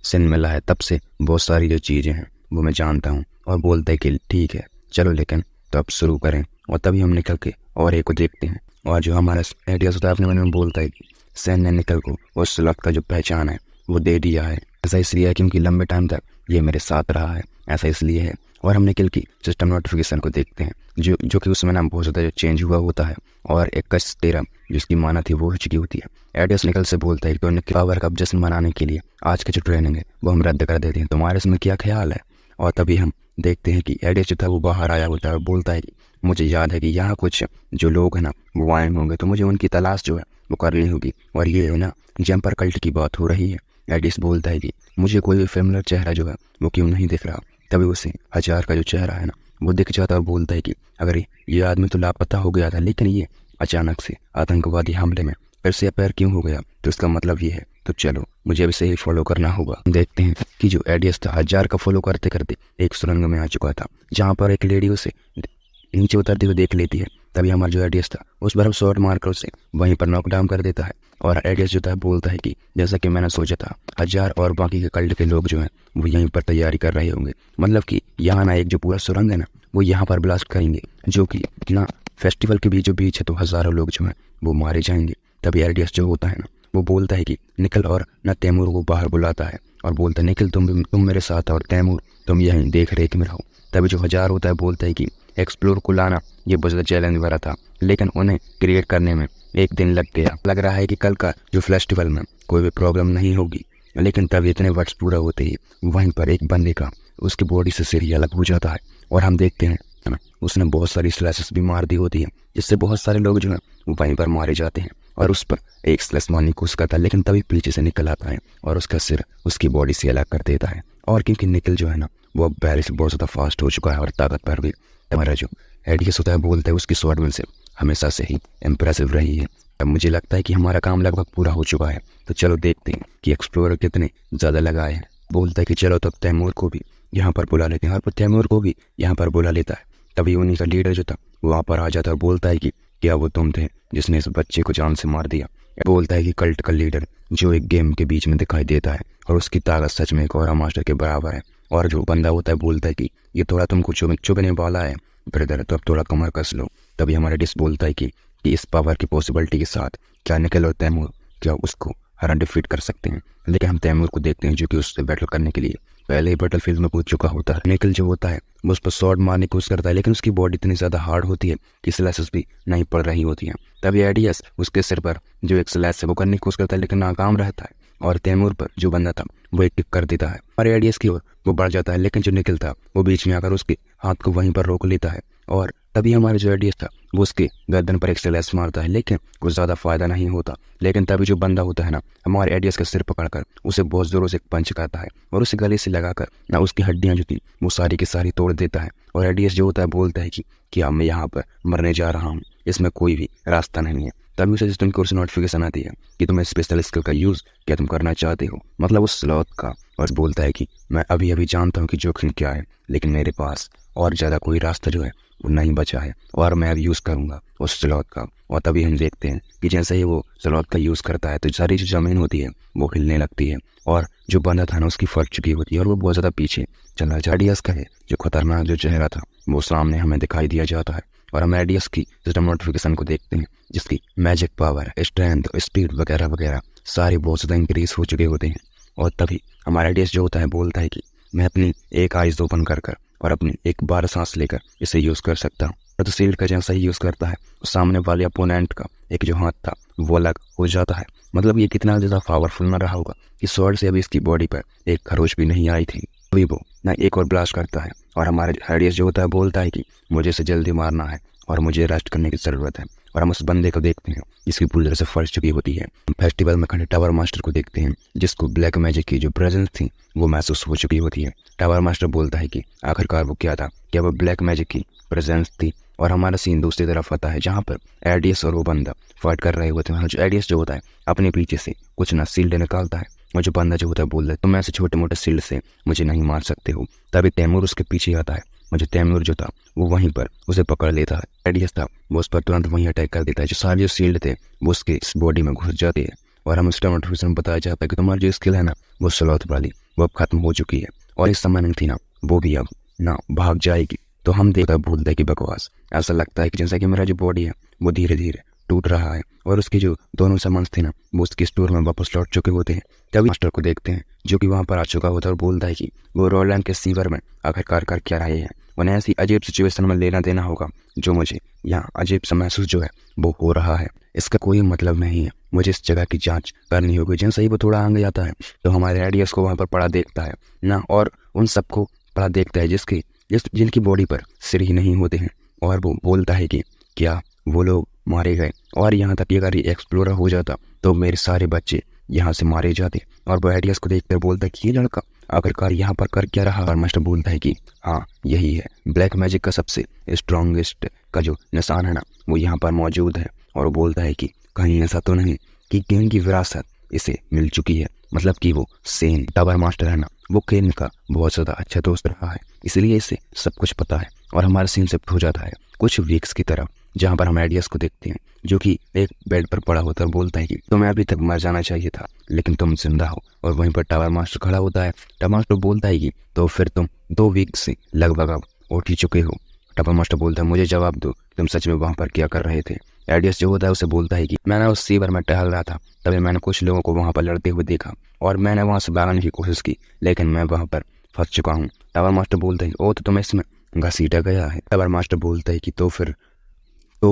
सिन मिला है तब से बहुत सारी जो चीज़ें हैं वो मैं जानता हूँ। और बोलता है कि ठीक है चलो, लेकिन तो अब शुरू करें। और तभी हम निकल के और एक को देखते हैं, और जो हमारा एडियस होता है अपने मन में बोलता है कि सिन ने निकल को उस लत का जो पहचान है वो दे दिया है। ऐसा इसलिए है क्योंकि लंबे टाइम तक ये मेरे साथ रहा है, ऐसा इसलिए है। और हम निखिल की सिस्टम नोटिफिकेशन को देखते हैं जो जो कि उसमें नाम बहुत ज़्यादा चेंज हुआ होता है और 21/13 जिसकी माना थी वो हो चुकी होती है। एडियस निखिल से बोलता है कि निखिल पावर कप जश्न मनाने के लिए आज की जो ट्रेनिंग है वो हम रद्द कर देते हैं, तुम्हारे इसमें क्या ख्याल है। और तभी हम देखते हैं कि एडियस जो था वो बाहर आया होता है और बोलता है कि मुझे याद है कि यहाँ कुछ जो लोग हैं ना वो आए होंगे, तो मुझे उनकी तलाश जो है वो करनी होगी। और ये है ना जंपर कल्ट की बात हो रही है। एडियस बोलता है कि मुझे कोई भी फेमिलर चेहरा जो है वो क्यों नहीं दिख रहा। तभी उसे हजार का जो चेहरा है ना वो दिख जाता है और बोलता है कि अगर ये आदमी तो लापता हो गया था, लेकिन ये अचानक से आतंकवादी हमले में फिर से अपीयर क्यों हो गया, तो इसका मतलब ये है। तो चलो मुझे अब इसे ही फॉलो करना होगा। देखते हैं कि जो एडियस था हजार का फॉलो करते करते एक सुरंग में आ चुका था जहाँ पर एक लेडी उसे नीचे उतरते हुए देख लेती है। तभी हमारा जो एडियस था उस पर हम शॉट मारकर उसे वहीं पर नॉकडाउन कर देता है। और एडियस जो था बोलता है कि जैसा कि मैंने सोचा था, हजार और बाकी के कल्ट के लोग जो हैं वो यहीं पर तैयारी कर रहे होंगे, मतलब कि यहाँ ना एक जो पूरा सुरंग है ना वो यहाँ पर ब्लास्ट करेंगे, जो कि ना फेस्टिवल के बीचों बीच है, तो हज़ारों लोग जो हैं वो मारे जाएंगे। तभी एडियस जो होता है ना वो बोलता है कि निखिल और न तैमूर को बाहर बुलाता है और बोलता है निखिल तुम मेरे साथ और तैमूर तुम यहीं देख रेख में रहो। तभी जो हजार होता है बोलता है कि एक्सप्लोर को लाना ये बहुत ज़्यादा चैलेंज भरा था, लेकिन उन्हें क्रिएट करने में एक दिन लग गया। लग रहा है कि कल का जो फेस्टिवल में कोई भी प्रॉब्लम नहीं होगी। लेकिन तभी इतने वर्ड्स पूरा होते ही वहीं पर एक बंदे का उसकी बॉडी से सिर अलग हो जाता है और हम देखते हैं ना उसने बहुत सारी स्लैशेस भी मार दी होती है, जिससे बहुत सारे लोग जो है वो वहीं पर मारे जाते हैं। और उस पर एक स्लैश मारने की कोशिश करता है, लेकिन तभी पीछे से निकल आता है और उसका सिर उसकी बॉडी से अलग कर देता है। और क्योंकि निखिल जो है ना वो अब पहले से बहुत ज़्यादा फास्ट हो चुका है और ताकतवर भी, हमारा जो एडियस होता है बोलता है उसकी स्वॉर्ड से हमेशा से ही इम्प्रेसिव रही है। अब मुझे लगता है कि हमारा काम लगभग पूरा हो चुका है, तो चलो देखते हैं कि एक्सप्लोरर कितने ज़्यादा लगाए हैं। बोलता है कि चलो तब तैमूर को भी यहाँ पर बुला लेते हैं, और तैमूर को भी यहाँ पर बुला लेता है। तभी उन्हीं का लीडर जो था वो वहाँ पर आ जाता है और बोलता है कि क्या वो तुम थे जिसने इस बच्चे को जान से मार दिया। बोलता है कि कल्ट का लीडर जो एक गेम के बीच में दिखाई देता है और उसकी ताकत सच में एक और मास्टर के बराबर है। और जो बंदा होता है बोलता है कि ये थोड़ा तुमको चुभने वाला है ब्रदर, तो अब थोड़ा कमर कस लो। तभी हमारा डिस बोलता है कि इस पावर की पॉसिबिलिटी के साथ क्या निखिल और तैमूर क्या उसको हरा डिफीट कर सकते हैं। लेकिन हम तैमूर को देखते हैं जो कि उससे बैटल करने के लिए पहले ही बैटल फील्ड में कूद चुका होता है। निखिल जो होता है वो उस पर शॉट मारने की कोशिश करता है, लेकिन उसकी बॉडी इतनी ज़्यादा हार्ड होती है कि स्लैसेस भी नहीं पड़ रही होती हैं। तभी एडियस उसके सिर पर जो एक स्लैश है वो करने की कोशिश करता है, लेकिन नाकाम रहता है और तैमूर पर जो बंदा था वो एक किक कर देता है और एडियस की ओर वो बढ़ जाता है। लेकिन जो निखिल था वो बीच में आकर उसके हाथ को वहीं पर रोक लेता है और तभी हमारा जो एडियस था वो उसके गर्दन पर एक स्लैश मारता है, लेकिन कुछ ज़्यादा फायदा नहीं होता। लेकिन तभी जो बंदा होता है ना हमारे एडियस का सिर पकड़कर उसे बहुत ज़ोरों से पंच करता है और उसे गले से लगाकर ना उसकी हड्डियां जो थी वो सारी की सारी तोड़ देता है। और एडियस जो होता है बोलता है कि क्या मैं यहाँ पर मरने जा रहा हूँ, इसमें कोई भी रास्ता नहीं है। तभी उसे सिस्टम की ओर से नोटिफिकेशन आती है कि तुम्हें स्पेशल स्किल का यूज़ क्या तुम करना चाहते हो, मतलब उस स्लॉथ का। और बोलता है कि मैं अभी अभी जानता हूँ कि जोखिम क्या है, लेकिन मेरे पास और ज़्यादा कोई रास्ता जो है वो नहीं बचा है और मैं अब यूज़ करूँगा उस स्लॉथ का। और तभी हम देखते हैं कि जैसे ही वो स्लॉथ का यूज़ करता है तो सारी जो ज़मीन होती है वो हिलने लगती है और जो बंदा था ना उसकी फट चुकी होती है और वो बहुत ज़्यादा पीछे चला जाता है। एडियस का है जो खतरनाक जो चेहरा था वो सामने हमें दिखाई दिया जाता है और हम एडियस की सिस्टम नोटिफिकेशन को देखते हैं जिसकी मैजिक पावर, स्ट्रेंथ, स्पीड वगैरह वगैरह सारे बहुत ज़्यादा इंक्रीज हो चुके होते हैं। और तभी हमारा एडियस जो होता है बोलता है कि मैं अपनी एक आइज़ ओपन कर और अपनी एक बार सांस लेकर इसे यूज़ कर सकता हूँ। तो शील्ड का जैसा ही यूज़ करता है सामने वाले अपोनेंट का एक जो हाथ था वो अलग हो जाता है। मतलब ये कितना ज़्यादा पावरफुल ना रहा होगा कि स्वॉर्ड से अभी इसकी बॉडी पर एक खरोच भी नहीं आई थी। अभी वो ना एक और ब्लास्ट करता है और हमारा एडियस जो होता है बोलता है कि मुझे इसे जल्दी मारना है और मुझे रेस्ट करने की ज़रूरत है। और हम उस बंदे को देखते हैं जिसकी पूरी तरह से फट चुकी होती है। फेस्टिवल में खड़े टावर मास्टर को देखते हैं जिसको ब्लैक मैजिक की जो प्रेजेंस थी वो महसूस हो चुकी होती है। टावर मास्टर बोलता है कि आखिरकार वो क्या था, क्या वो ब्लैक मैजिक की प्रेजेंस थी। और हमारा सीन दूसरी तरफ आता है जहाँ पर एडियस और वो बंदा फाइट कर रहे होते हैं। जो एडियस जो होता है अपने पीछे से कुछ ना शील्ड निकालता है और जो बंदा जो होता है बोलता है तुम ऐसे छोटे मोटे शील्ड से मुझे नहीं मार सकते हो। तभी तैमूर उसके पीछे आता है और जो तैमूर जो था वो वहीं पर उसे पकड़ लेता है। एडियस था वो उस पर तुरंत वहीं अटैक कर देता है। जो सारे जो शील्ड थे वो उसके इस बॉडी में घुस जाते हैं और हम उसका नोटिफिकेशन में बताया जाता है कि तुम्हारी जो स्किल है ना वो स्लॉथ वाली वो अब खत्म हो चुकी है और इस समय नहीं थी ना वो भी अब ना भाग जाएगी। तो हम देखता भूलते कि बकवास, ऐसा लगता है कि जैसा कि मेरा जो बॉडी है वो धीरे धीरे टूट रहा है और उसके जो दोनों सामान थे ना वो उसके स्टोर में वापस लौट चुके होते हैं। तभी मास्टर को देखते हैं जो कि वहाँ पर आ चुका होता है और बोलता है कि वो रॉयलैंड के सीवर में आखिरकार कर क्या रहे हैं। उन्हें ऐसी अजीब सिचुएशन में लेना देना होगा जो मुझे यहाँ अजीब सा महसूस जो है वो हो रहा है। इसका कोई मतलब नहीं है, मुझे इस जगह की जांच करनी होगी। जैसे ही वो थोड़ा आगे जाता है तो हमारे आइडियाज को वहाँ पर पड़ा देखता है ना, और उन सबको पड़ा देखता है जिनकी बॉडी पर सिर ही नहीं होते हैं। और वो बोलता है कि क्या वो लोग मारे गए, और यहाँ तक कि अगर ये एक्सप्लोरर हो जाता तो मेरे सारे बच्चे यहाँ से मारे जाते। और वो आइडियाज को देखकर बोलता है कि ये लड़का आखिरकार यहाँ पर कर क्या रहा। और मास्टर बोलता है कि हाँ यही है, ब्लैक मैजिक का सबसे स्ट्रॉन्गेस्ट का जो निशान है ना वो यहाँ पर मौजूद है। और वो बोलता है कि कहीं ऐसा तो नहीं कि केन की विरासत इसे मिल चुकी है, मतलब कि वो सेन टावर मास्टर है ना वो केन का बहुत ज़्यादा अच्छा दोस्त रहा है, इसलिए इसे सब कुछ पता है। और हमारा सीन शिफ्ट हो जाता है कुछ वीक्स की तरफ, जहाँ पर हम आइडियाज को देखते हैं जो कि एक बेड पर पड़ा होता है और बोलता है कि तुम्हें अभी तक मर जाना चाहिए था लेकिन तुम जिंदा हो। और वहीं पर टावर मास्टर खड़ा होता है। टावर मास्टर बोलता है कि तो फिर तुम 2 वीक से लगभग अब उठ ही चुके हो। टावर मास्टर बोलता है मुझे जवाब दो, तुम सच में वहाँ पर क्या कर रहे थे। आइडियाज जो होता है उसे बोलता है कि मैंने उस सीवर में टहल रहा था, तभी मैंने कुछ लोगों को वहाँ पर लड़ते हुए देखा और मैंने वहाँ से भागने की कोशिश की लेकिन मैं वहाँ पर फंस चुका हूँ। टावर मास्टर बोलता है ओ तो तुम्हें इसमें घसीटा गया है। टावर मास्टर बोलता है कि तो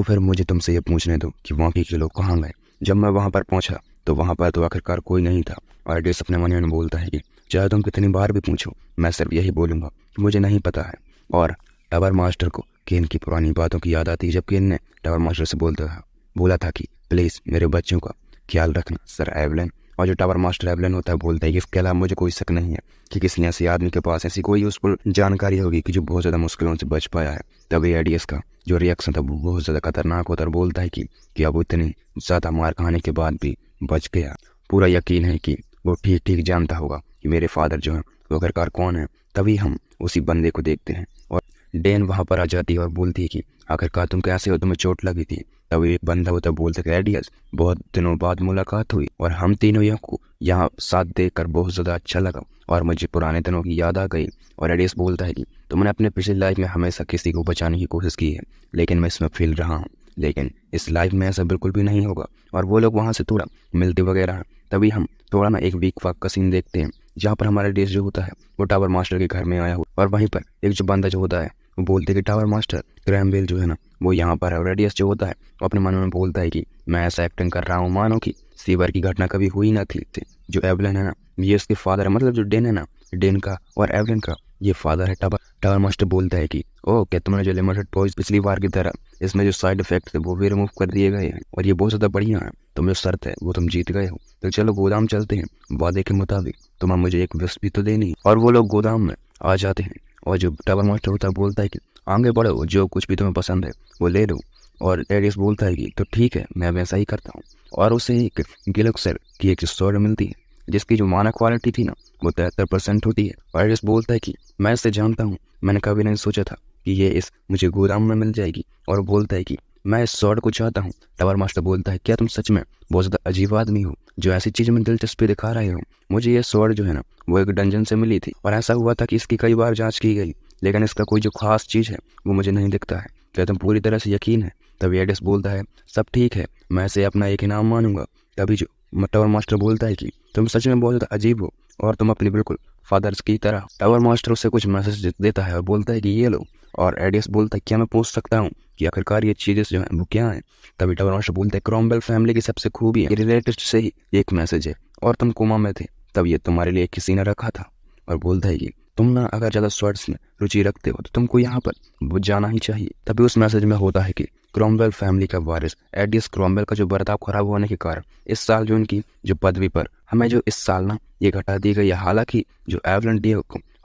फिर मुझे तुमसे ये पूछने दो कि वहाँ के लोग कहाँ गए। जब मैं वहाँ पर पहुँचा तो वहाँ पर तो आखिरकार कोई नहीं था। और आइडियाज अपने मन में बोलता है कि चाहे तुम कितनी बार भी पूछो मैं सिर्फ यही बोलूँगा कि मुझे नहीं पता है। और टावर मास्टर को केन की पुरानी बातों की याद आती है जब केन ने टावर मास्टर से बोला था कि प्लीज़ मेरे बच्चों का ख्याल रखना सर एवलन। और जो टावर मास्टर एवलन होता है बोलता है कि इसके अलावा मुझे कोई शक नहीं है कि किसी ऐसे आदमी के पास ऐसी कोई यूजफुल जानकारी होगी कि जो बहुत ज़्यादा मुश्किलों से बच पाया है। तभी आइडियाज का जो रिएक्शन था वो बहुत ज़्यादा खतरनाक होता है और बोलता है कि अब इतनी ज़्यादा मार खाने के बाद भी बच गया। पूरा यकीन है कि वो ठीक ठीक जानता होगा कि मेरे फादर जो हैं वो आखिरकार कौन है। तभी हम उसी बंदे को देखते हैं और डेन वहाँ पर आ जाती है और बोलती है कि आखिरकार तुम कैसे हो, तुम्हें चोट लगी थी। तभी एक बंदा होता है बोलते हैं आइडियाज बहुत दिनों बाद मुलाकात हुई और हम तीनों यहाँ साथ देखकर बहुत ज़्यादा अच्छा लगा और मुझे पुराने दिनों की याद आ गई। और आइडियाज बोलता है कि तुमने अपने पिछली लाइफ में हमेशा किसी को बचाने की कोशिश की है लेकिन मैं इसमें फेल रहा हूँ, लेकिन इस लाइफ में ऐसा बिल्कुल भी नहीं होगा। और वो लोग वहाँ से थोड़ा मिलते वगैरह हैं। तभी हम थोड़ा ना एक वीक वाक का सीन देखते हैं जहाँ पर हमारा डेस जो होता है वो टावर मास्टर के घर में आया हो और वहीं पर एक जो बंदा जो होता है वो बोलते हैं कि टावर मास्टर ग्रैमवेल जो है ना वो यहाँ पर है। रेडियस जो होता है वो अपने मन में बोलता है कि मैं ऐसा एक्टिंग कर रहा हूँ मानो कि सीवर की घटना कभी हुई ना थी। जो एवलन है ना ये उसके फादर है, मतलब जो डेन है ना डेन का और एवलन का ये फादर है। टावर मास्टर बोलता है कि ओ क्या तुमने जो लिमिटेड पॉइज पिछली बार की तरह इसमें जो साइड इफेक्ट थे वो भी रिमूव कर दिए गए हैं और ये बहुत ज़्यादा बढ़िया है। तुम जो शर्त है वो तुम जीत गए हो, तो चलो गोदाम चलते हैं, वादे के मुताबिक तुम्हें मुझे एक विश भी तो देनी है। और वो लोग गोदाम में आ जाते हैं और जो टावर मास्टर होता है बोलता है कि आगे बढ़ो, जो कुछ भी तुम्हें पसंद है वो ले लो। और एरियस बोलता है कि तो ठीक है मैं वैसा ही करता हूँ। और उसे एक गिलक्सर की एक स्वॉर्ड मिलती है जिसकी जो मानक क्वालिटी थी ना वो 73% होती है। और एरियस बोलता है कि मैं इसे जानता हूँ, मैंने कभी नहीं सोचा था कि ये मुझे गोदाम में मिल जाएगी। और बोलता है कि मैं इस स्वॉर्ड को चाहता हूँ। टावर मास्टर बोलता है क्या तुम सच में बहुत ज़्यादा अजीब आदमी हो जो ऐसी चीज़ में दिलचस्पी दिखा रहे हो। मुझे ये स्वॉर्ड जो है ना वो एक डंजन से मिली थी और ऐसा हुआ था कि इसकी कई बार जांच की गई लेकिन इसका कोई जो खास चीज़ है वो मुझे नहीं दिखता है। क्या तुम पूरी तरह से यकीन है? तभी एडिस बोलता है सब ठीक है, मैं इसे अपना एक इनाम मानूंगा। तभी जो टावर मास्टर बोलता है कि तुम सच में बहुत ज़्यादा अजीब हो और तुम अपने बिल्कुल फादर्स की तरह। टावर मास्टर उसे कुछ मैसेज देता है और बोलता है कि ये लो। और एडिस बोलता है क्या मैं पूछ सकता हूँ कि आखिरकार ये चीज़ें जो हैं वो क्या हैं। तभी टावर मास्टर बोलता है क्रॉम्वेल फैमिली की सबसे खूबी है रिलेटेड से ही एक मैसेज है और तुम कोमा में थे तब ये तुम्हारे लिए किसी ने रखा था। और बोलता है कि तुम ना अगर ज़्यादा स्वर्ड्स में रुचि रखते हो तो तुमको यहाँ पर जाना ही चाहिए। तभी उस मैसेज में होता है कि क्रॉम्वेल फैमिली का वारिस एडियस क्रॉम्वेल का जो बर्ताव खराब होने के कारण इस साल जो उनकी जो पदवी पर हमें जो इस साल ना ये घटा दी गई है। हालांकि जो एवलन डी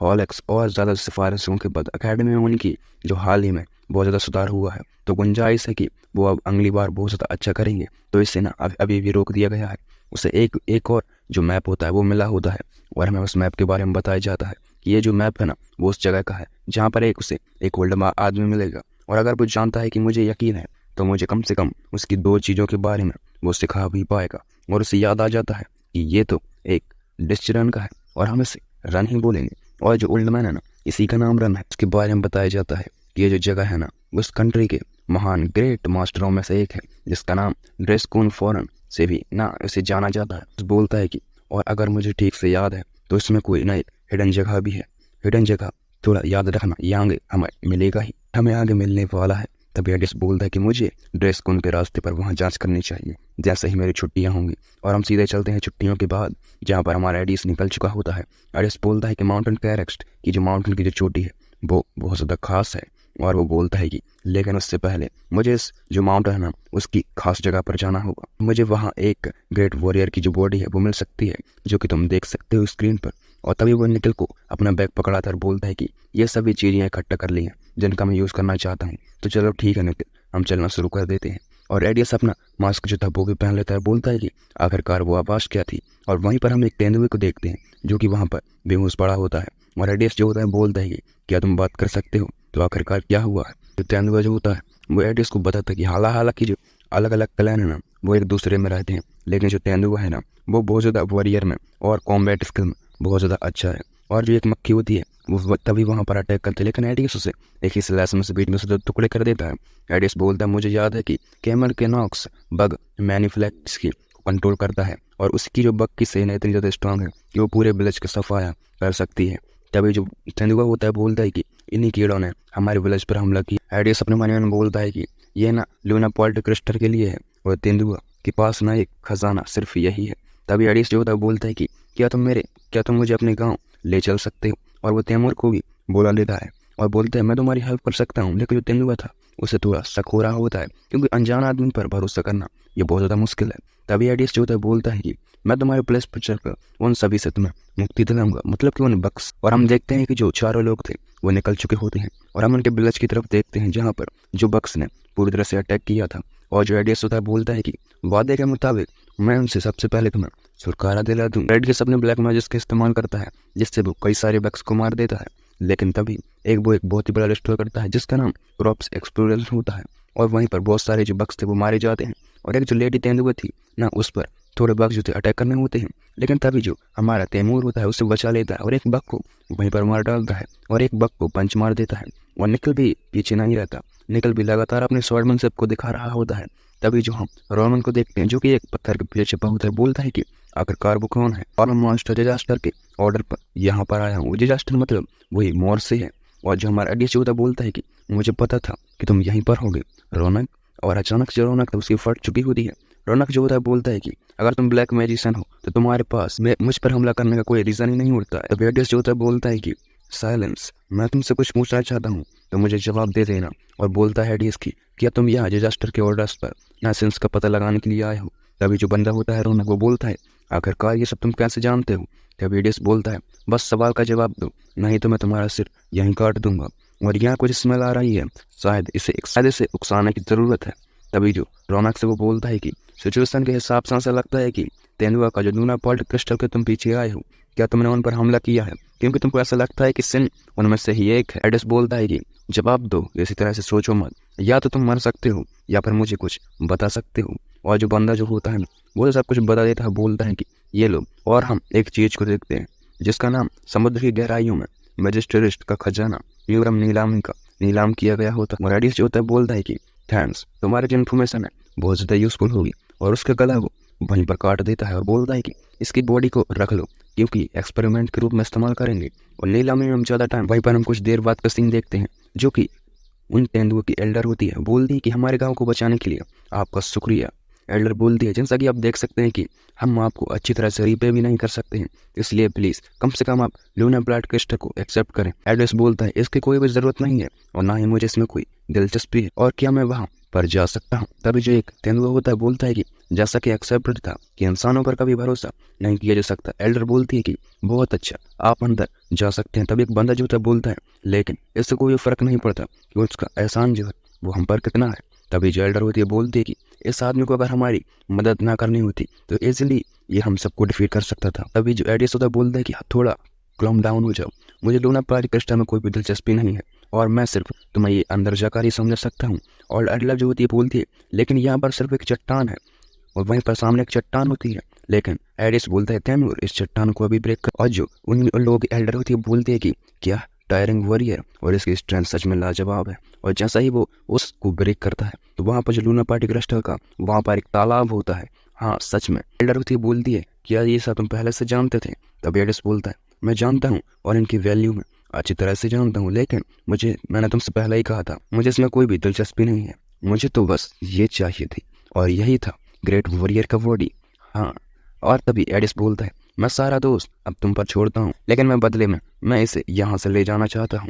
हॉलेक्स और ज़्यादा सिफारिशों के बाद अकेडमी में उनकी जो हाल ही में बहुत ज़्यादा सुधार हुआ है तो गुंजाइश है कि वो अब अगली बार बहुत ज़्यादा अच्छा करेंगे। तो इससे ना अभी भी रोक दिया गया है। उसे एक और जो मैप होता है वो मिला होता है और हमें उस मैप के बारे में बताया जाता है कि ये जो मैप है ना वो उस जगह का है जहाँ पर उसे एक ओल्ड आदमी मिलेगा। और अगर वो जानता है कि मुझे यकीन है तो मुझे कम से कम उसकी 2 चीज़ों के बारे में वो सिखा भी पाएगा। और उसे याद आ जाता है कि ये तो एक डिश रन का है और हम इसे रन ही बोलेंगे। और जो ओल्ड मैन है ना इसी का नाम रन है। उसके बारे में बताया जाता है कि ये जो जगह है ना उस कंट्री के महान ग्रेट मास्टरों में से एक है जिसका नाम ड्रेस्कून फॉरन से भी ना उसे जाना जाता है। बोलता है कि और अगर मुझे ठीक से याद है तो इसमें कोई नई हिडन जगह भी है। हिडन जगह थोड़ा याद रखना, ये आगे हमें मिलेगा ही, हमें आगे मिलने वाला है। तभी एडिस बोलता है कि मुझे ड्रेस्कून के रास्ते पर वहाँ जांच करनी चाहिए जैसे ही मेरी छुट्टियाँ होंगी। और हम सीधे चलते हैं छुट्टियों के बाद जहाँ पर हमारा एडिस निकल चुका होता है। एडिस बोलता है कि माउंटेन कैरेक्स्ट की जो माउंटेन की जो चोटी है वो बहुत ज़्यादा खास है। और वो बोलता है कि लेकिन उससे पहले मुझे इस जो माउंटेन है ना उसकी खास जगह पर जाना होगा। मुझे वहाँ एक ग्रेट वॉरियर की जो बॉडी है वो मिल सकती है जो कि तुम देख सकते हो स्क्रीन पर। और तभी वो निकल को अपना बैग पकड़ाता और बोलता है कि ये सभी चीज़ें इकट्ठा कर ली हैं जिनका मैं यूज़ करना चाहता हूँ। तो चलो ठीक है निकल, हम चलना शुरू कर देते हैं। और एडियस अपना मास्क जो था वो भी पहन लेता है। बोलता है कि आखिरकार वो आवाज़ क्या थी। और वहीं पर हम एक तेंदुए को देखते हैं जो कि वहाँ पर बेहोश पड़ा होता है। और एडियस जो होता है बोलता है कि क्या तुम बात कर सकते हो, तो आखिरकार क्या हुआ है। जो तेंदुआ जो होता है वो एडियस को बताता है कि हालांकि जो अलग अलग क्लैन है ना वो एक दूसरे में रहते हैं, लेकिन जो तेंदुआ है ना वो बहुत ज़्यादा वॉरियर में और कॉम्बैट स्किल में बहुत ज़्यादा अच्छा है। और जो एक मक्खी होती है वो तभी वहाँ पर अटैक करती है, लेकिन एडियस उसे एक ही स्लैश में से बीच में से टुकड़े कर देता है। एडियस बोलता है मुझे याद है कि कैमल के नॉक्स बग मैनिफ्लेक्स की कंट्रोल करता है और उसकी जो बग की सेना इतनी ज़्यादा स्ट्रांग है कि वो पूरे विलेज का सफाया कर सकती है। तभी जो तेंदुआ होता है बोलता है कि इन्हीं कीड़ों ने हमारे विलेज पर हमला किया। एडियस अपने मन में बोलता है कि ये ना लूना पॉल्ट क्रिस्टल के लिए है और तेंदुआ के पास ना एक खजाना सिर्फ यही है। तभी एडियस जो होता है बोलता है कि क्या तुम मुझे अपने गाँव ले चल सकते हो। और वो तैमूर को भी बुला लेता है और बोलता है मैं तुम्हारी हेल्प कर सकता हूँ। लेकिन जो तेंदुआ था उसे थोड़ा शक हो रहा होता है क्योंकि अनजान आदमी पर भरोसा करना ये बहुत ज़्यादा मुश्किल है। तभी एडियस जो होता है बोलता है कि मैं तुम्हारे प्लेस पर चलकर उन सभी से तुम्हें मुक्ति दिलाऊंगा, मतलब कि उन बक्स। और हम देखते हैं कि जो चारों लोग थे वो निकल चुके होते हैं और हम उनके विलेज की तरफ देखते हैं जहाँ पर जो बक्स ने पूरी तरह से अटैक किया था। और जो एडियस होता है बोलता है कि वादे के मुताबिक मैं उनसे सबसे पहले तुम्हें छुटकारा दिला दूँ। एडियस अपने ब्लैक मैजिक का इस्तेमाल करता है जिससे वो कई सारे बक्स को मार देता है। लेकिन तभी एक बहुत ही बड़ा डिस्ट्रॉय करता है जिसका नाम क्रॉप्स एक्सप्लोरर होता है। और वहीं पर बहुत सारे जो बक्स थे वो मारे जाते हैं और एक जो लेडी तेंदुआ थी ना उस पर थोड़े बग जो थे अटैक करने होते हैं। लेकिन तभी जो हमारा तैमूर होता है उसे बचा लेता है और एक बग को वहीं पर मार डालता है और एक बग को पंच मार देता है। और निकल भी पीछे नहीं रहता, निकल भी लगातार अपने स्वॉर्डमैनशिप को दिखा रहा होता है। तभी जो हम रोमन को देखते हैं जो कि एक पत्थर के पीछे छिपा होता है, बोलता है कि आखिरकार वो कौन है। और मास्टर डिजास्टर के ऑर्डर पर यहाँ पर आया हूँ। डिजास्टर मतलब वही मोर से है। और जो हमारा एडियस होता बोलता है कि मुझे पता था कि तुम यहीं पर होगे रौनक। और अचानक जो रौनक था उसकी फट चुकी होती है। रौनक जो होता है बोलता है कि अगर तुम ब्लैक मैजिशियन हो तो तुम्हारे पास मुझ पर हमला करने का कोई रीज़न ही नहीं उठता है। तो एडियस जो होता है बोलता है कि साइलेंस, मैं तुमसे कुछ पूछना चाहता हूँ तो मुझे जवाब दे देना। और बोलता है एडियस की क्या तुम यहाँ डिजास्टर के ऑर्डर्स पर नासेंस का पता लगाने के लिए आए हो। तभी जो बंदा होता है रौनक वो बोलता है आखिरकार ये सब तुम कैसे जानते हो। तभी एडियस बोलता है बस सवाल का जवाब दो, नहीं तो मैं तुम्हारा सिर यहीं काट दूंगा। और यहाँ कुछ स्मेल आ रही है, शायद इसे उकसाने की ज़रूरत है। तभी जो रौनक से वो बोलता है कि सिचुएशन के हिसाब से ऐसा लगता है कि तेंदुआ का जो लूना पॉल्ट क्रिस्टल के तुम पीछे आए हो, क्या तुमने उन पर हमला किया है क्योंकि तुमको ऐसा लगता है कि सिन उनमें से ही एक है। एडियस बोलता है कि जवाब दो, इसी तरह से सोचो मत, या तो तुम मर सकते हो या फिर मुझे कुछ बता सकते हो। और जो बंदा जो होता है वो सब कुछ बता देता है, बोलता है कि ये लो। और हम एक चीज़ को देखते हैं जिसका नाम समुद्र की गहराइयों में मैजिस्ट्रेट का खजाना यूरम नीलाम किया गया होता है। और एडियस जो होता है बोलता है कि थैंक्स, तुम्हारी जो इन्फॉर्मेशन है बहुत ज़्यादा यूजफुल होगी। और उसका गला वो वहीं पर काट देता है और बोलता है कि इसकी बॉडी को रख लो क्योंकि एक्सपेरिमेंट के रूप में इस्तेमाल करेंगे। और नीलामी में हम ज़्यादा टाइम वहीं पर हम कुछ देर बाद का सीन देखते हैं जो कि उन तेंदुओं की एल्डर होती है, बोलती है कि हमारे गाँव को बचाने के लिए आपका शुक्रिया। एल्डर बोलती है जैसा कि आप देख सकते हैं कि हम आपको अच्छी तरह से रीपे भी नहीं कर सकते हैं, इसलिए प्लीज़ कम से कम आप लूना ब्लड क्रिस्टल को एक्सेप्ट करें। एल्डर बोलता है इसकी कोई भी ज़रूरत नहीं है और ना ही मुझे इसमें कोई दिलचस्पी है, और क्या मैं वहाँ पर जा सकता हूँ। तभी जो एक तेंदुआ होता है बोलता है कि जैसा कि एक्सेप्टेड था कि इंसानों पर कभी भरोसा नहीं किया जा सकता। एल्डर बोलती है कि बहुत अच्छा, आप अंदर जा सकते हैं। तभी एक बंदा जो होता है बोलता है लेकिन इससे कोई फर्क नहीं पड़ता कि उसका एहसान जो है वो हम पर कितना है। तभी जो एल्डर होती है बोलती है कि इस आदमी को अगर हमारी मदद ना करनी होती तो इजीली ये हम सबको डिफीट कर सकता था। तभी जो एडियस होता है बोलता है कि थोड़ा क्लम डाउन हो जाओ, मुझे लूना पारी क्रिस्टल में कोई भी दिलचस्पी नहीं है और मैं सिर्फ तुम्हें ये अंदर जाकर ही समझ सकता हूँ। और एडलर जो होती है बोलती है लेकिन यहाँ पर सिर्फ एक चट्टान है और वहीं पर सामने एक चट्टान होती है। लेकिन एडियस बोलता है तैमूर इस चट्टान को अभी ब्रेक कर। और जो उन लोगों की एल्डर होती है बोलती है कि क्या टायरिंग वॉरियर और इसकी स्ट्रेंथ सच में लाजवाब है। और जैसा ही वो उसको ब्रेक करता है तो वहाँ पर जो लूना पार्टी क्रिस्टल का वहाँ पर एक तालाब होता है। हाँ सच में। एल्डर बोलती है क्या ये सब तुम पहले से जानते थे? तब एडिस बोलता है मैं जानता हूँ और इनकी वैल्यू में अच्छी तरह से जानता हूँ, लेकिन मैंने तुमसे पहले ही कहा था मुझे इसमें कोई भी दिलचस्पी नहीं है। मुझे तो बस ये चाहिए थी और यही था ग्रेट वॉरियर का बॉडी। हाँ। और तभी एडिस बोलता है मैं सारा दोस्त अब तुम पर छोड़ता हूँ, लेकिन मैं बदले में मैं इसे यहाँ से ले जाना चाहता हूँ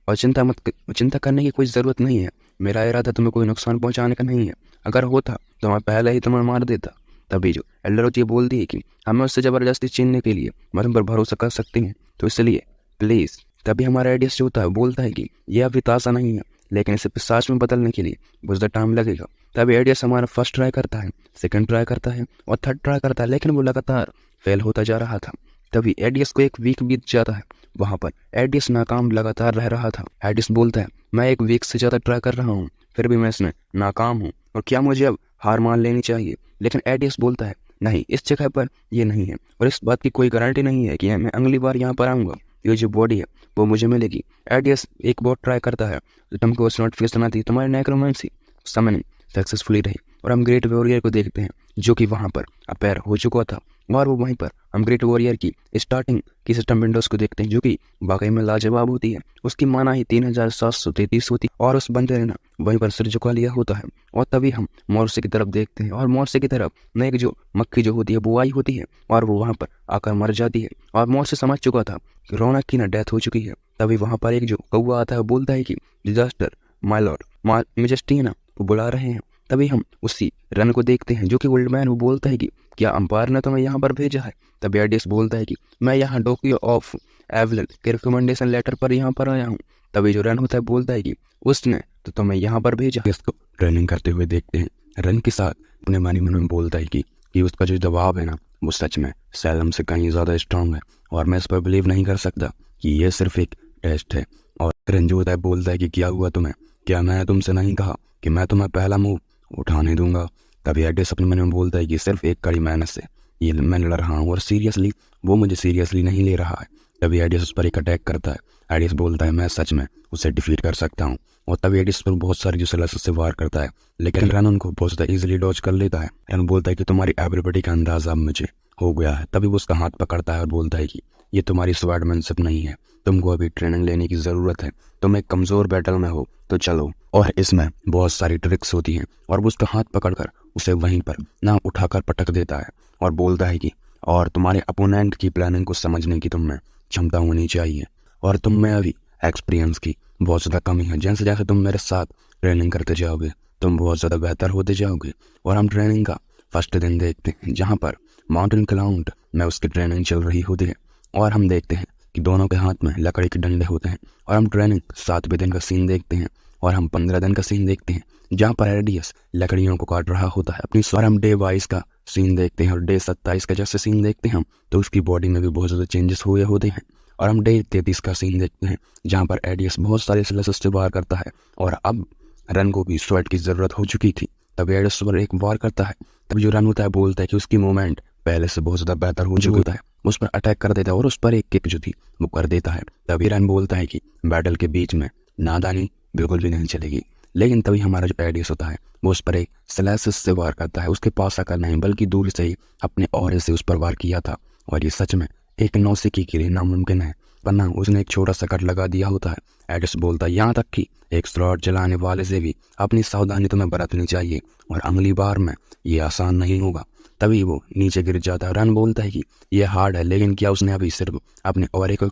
और चिंता करने की कोई ज़रूरत नहीं है। मेरा इरादा तुम्हें कोई नुकसान पहुँचाने का नहीं है। अगर होता तो मैं पहले ही तुम्हें मार देता। तभी जो एल्डर ये बोलती है कि हमें उससे ज़बरदस्ती छीनने के लिए मैं तुम पर भरोसा कर सकती हूँ, तो इसलिए प्लीज़। तभी हमारा एडियस जो होता है बोलता है कि यह अभी ताज़ा नहीं है, लेकिन इसे पिशाच में बदलने के लिए कुछ देर टाइम लगेगा। तभी एडियस हमारा फर्स्ट ट्राई करता है, सेकंड ट्राई करता है और थर्ड ट्राई करता है, लेकिन वो लगातार फेल होता जा रहा था। तभी एडियस को एक वीक बीत जाता है। वहाँ पर एडियस नाकाम लगातार रह रहा था। एडियस बोलता है मैं एक वीक से ज़्यादा ट्राई कर रहा हूँ, फिर भी मैं इसमें नाकाम हूँ, और क्या मुझे अब हार मान लेनी चाहिए? लेकिन एडियस बोलता है नहीं, इस जगह पर ये नहीं है और इस बात की कोई गारंटी नहीं है कि मैं अगली बार यहाँ पर आऊँगा, ये जो बॉडी है वो मुझे मिलेगी। एडियस एक बार ट्राई करता है तो तुमको उस नोटिफिकेशन आती है तुम्हारी नेक्रोमेंसी समय सक्सेसफुली रही। और हम ग्रेट वॉरियर को देखते हैं जो कि वहाँ पर अपेयर हो चुका था, और वो वहीं पर हम ग्रेट वॉरियर की स्टार्टिंग की सिस्टम विंडोज़ को देखते हैं जो कि वाकई में लाजवाब होती है। उसकी माना ही 3733 होती और उस बंदे ने ना वहीं पर सिर झुका लिया होता है। और तभी हम मोर्से की तरफ देखते हैं और मोर्से की तरफ में एक जो मक्खी जो होती है वो आई होती है और वो वहाँ पर आकर मर जाती है। और मोर्से समझ चुका था कि रौनक की ना डेथ हो चुकी है। तभी वहाँ पर एक जो कौवा आता है वो बोलता है कि डिजास्टर माय लॉर्ड मेजेस्टी है ना वो बुला रहे हैं। तभी हम उसी रन को देखते हैं जो कि ओल्ड मैन वो बोलता है कि क्या अंपायर ने तुम्हें यहाँ पर भेजा है? तब एडियस बोलता है कि मैं यहाँ डोकियो ऑफ एवलन के रिकमेंडेशन लेटर पर यहाँ पर आया हूँ। तभी जो रन होता है बोलता है कि उसने तो तुम्हें यहाँ पर भेजा। इसको ट्रेनिंग करते हुए देखते हैं। रन के साथ अपने मन में बोलता है कि उसका जो दबाव है ना वो सच में सैलम से कहीं ज़्यादा स्ट्रांग है और मैं इस पर बिलीव नहीं कर सकता कि ये सिर्फ एक टेस्ट है। और रन जो होता है बोलता है कि क्या हुआ तुम्हें? क्या मैंने तुमसे नहीं कहा कि मैं तुम्हें पहला मूव उठाने दूंगा? तभी एडियस अपने मन में बोलता है कि सिर्फ एक कड़ी मेहनत से ये मैं लड़ रहा हूँ और सीरियसली वो मुझे सीरियसली नहीं ले रहा है। तभी एडियस उस पर एक अटैक करता है। एडियस बोलता है मैं सच में उसे डिफीट कर सकता हूँ और तभी एडियस पर बहुत सारी जो सलाह से वार करता है, लेकिन रन उनको बहुत ज़्यादा ईजिली डॉज कर लेता है। रन बोलता है कि तुम्हारी एबिलिटी का अंदाजा अब मुझे हो गया है। तभी वो उसका हाथ पकड़ता है और बोलता है कि ये तुम्हारी स्वॉर्डमैनशिप नहीं है, तुमको अभी ट्रेनिंग लेने की ज़रूरत है, तुम एक कमज़ोर बैटल में हो तो चलो। और इसमें बहुत सारी ट्रिक्स होती हैं और वो उसका हाथ पकड़कर उसे वहीं पर ना उठाकर पटक देता है और बोलता है कि और तुम्हारे अपोनेंट की प्लानिंग को समझने की तुम में क्षमता होनी चाहिए और तुम में अभी एक्सपीरियंस की बहुत ज़्यादा कमी है। जैसे जैसे तुम मेरे साथ ट्रेनिंग करते जाओगे तुम बहुत ज़्यादा बेहतर होते जाओगे। और हम ट्रेनिंग का फर्स्ट दिन देखते हैं जहाँ पर माउंटेन क्लाउंड में उसकी ट्रेनिंग चल रही होती है और हम देखते हैं कि दोनों के हाथ में लकड़ी के डंडे होते हैं। और हम ट्रेनिंग 7वें दिन का सीन देखते हैं और हम 15 दिन का सीन देखते हैं जहाँ पर एडियस लकड़ियों को काट रहा होता है अपनी। और हम डे 22 का सीन देखते हैं और डे 27 का जैसे सीन देखते हैं हम तो उसकी बॉडी में भी बहुत ज़्यादा चेंजेस हुए होते हैं। और हम डे 33 का सीन देखते हैं जहाँ पर एडियस बहुत सारे स्लेसेस से वार करता है और अब रन को भी स्वेट की ज़रूरत हो चुकी थी। तब एडियस पर एक वार करता है। तब जो रन होता है बोलता है कि उसकी मूवमेंट पहले से बहुत ज़्यादा बेहतर हो चुका होता है, उस पर अटैक कर देता है और उस पर एक किक जो थी वो कर देता है। तभी रन बोलता है कि बैटल के बीच में नादानी बिल्कुल भी नहीं चलेगी। लेकिन तभी हमारा जो एडियस होता है वो उस पर एक स्लेसेस से वार करता है। उसके पास आकर नहीं बल्कि दूर से ही अपने ऑरे से उस पर वार किया था और ये सच में एक नौसिखी के लिए नामुमकिन है, वरना उसने एक छोटा सा कट लगा दिया होता है। एडियस बोलता है यहाँ तक कि एक स्लॉट चलाने वाले से भी अपनी सावधानी तुम्हें बरतनी चाहिए और अगली बार में ये आसान नहीं होगा। तभी वो नीचे गिर जाता है। रन बोलता है कि ये हार्ड है, लेकिन क्या उसने अभी सिर्फ अपने ऑरे को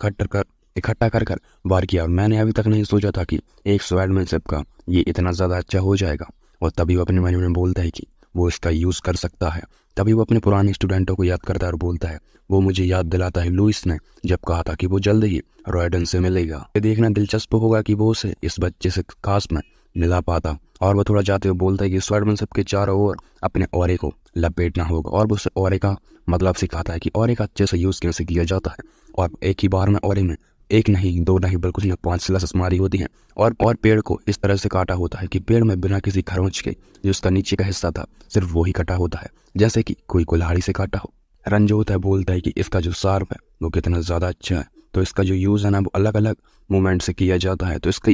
इकट्ठा कर वार किया और मैंने अभी तक नहीं सोचा था कि एक स्वॉर्डमैनशिप का ये इतना ज़्यादा अच्छा हो जाएगा। और तभी वो अपने मन में बोलता है कि वो इसका यूज़ कर सकता है। तभी वो अपने पुराने स्टूडेंटों को याद करता है और बोलता है वो मुझे याद दिलाता है लुइस ने जब कहा था कि वो जल्द ही रॉयडन से मिलेगा। ये देखना दिलचस्प होगा कि वो उसे इस बच्चे से खास में मिला पाता। और वो थोड़ा जाते हुए बोलता है कि स्वॉर्डमैनशिप के चारों ओर अपने ऑरे को लपेटना होगा और वो उसे ऑरे का मतलब सिखाता है कि ऑरे का अच्छे से यूज़ कैसे किया जाता है। और एक ही बार में ऑरे में एक नहीं दो नहीं बल्कि 5 स्लेसेस मारी होती हैं और पेड़ को इस तरह से काटा होता है कि पेड़ में बिना किसी खरोंच के जो उसका नीचे का हिस्सा था सिर्फ वो ही कटा होता है, जैसे कि कोई कुल्हाड़ी से काटा हो। रन जो होता है बोलता है कि इसका जो शार्प है वो कितना ज़्यादा अच्छा है। तो इसका जो यूज़ है ना वो अलग अलग मूवमेंट से किया जाता है। तो इसका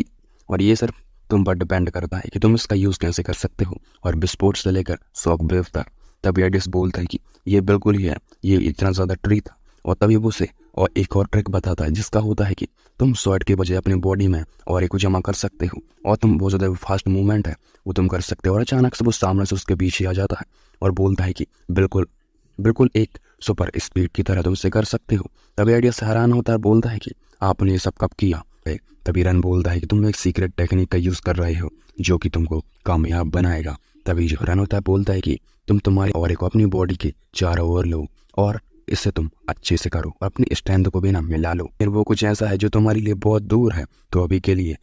और ये सिर्फ तुम पर डिपेंड करता है कि तुम इसका यूज़ कैसे कर सकते हो। और विस्फोट से लेकर शॉक वेव तक। तब एडिस बोलता है कि ये बिल्कुल ही है, ये इतना ज़्यादा ट्री था। और तभी वो उसे और एक और ट्रिक बताता है जिसका होता है कि तुम स्वॉर्ड के बजाय अपनी बॉडी में और एक को जमा कर सकते हो और तुम बहुत ज़्यादा फास्ट मूवमेंट है वो तुम कर सकते हो। और अचानक से वो सामने से उसके पीछे आ जाता है और बोलता है कि बिल्कुल बिल्कुल एक सुपर स्पीड की तरह तुम इसे कर सकते हो। तभी एडियस हैरान होता है, बोलता है कि आपने ये सब कब किया। तभी रन बोलता है कि तुम एक सीक्रेट टेक्निक का यूज़ कर रहे हो जो कि तुमको कामयाब बनाएगा। तभी जो रन होता है बोलता है कि तुम तुम्हारी और को अपनी बॉडी के चारों ओर लो और इससे तुम अच्छे से करो और अपनी स्ट्रेंथ को भी ना मिला लो। फिर वो कुछ ऐसा है जो तुम्हारे लिए बहुत दूर है, तो अभी के लिए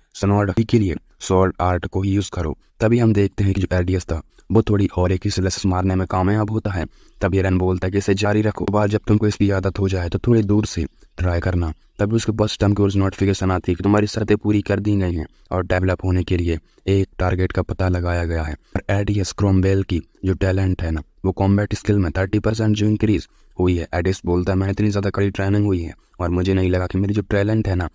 स्वॉर्ड आर्ट को ही यूज़ करो। तभी हम देखते हैं कि जो एडियस था वो थोड़ी और एक ही स्लेसेस मारने में कामयाब होता है। तभी रन बोलता है कि इसे जारी रखो, बाद जब तुमको इसकी आदत हो जाए तो थोड़ी दूर से ट्राई करना। तभी उसके पास सिस्टम की ओर नोटिफिकेशन आती है कि तुम्हारी शर्तें पूरी कर दी गई हैं और डेवलप होने के लिए एक टारगेट का पता लगाया गया है। और एडियस क्रोमवेल की जो टैलेंट है ना वो कॉम्बैट स्किल में 30% जो इंक्रीज हुई है। एडियस बोलता है मैंने इतनी ज़्यादा कड़ी ट्रेनिंग हुई है और मुझे नहीं लगा कि मेरी जो टैलेंट है ना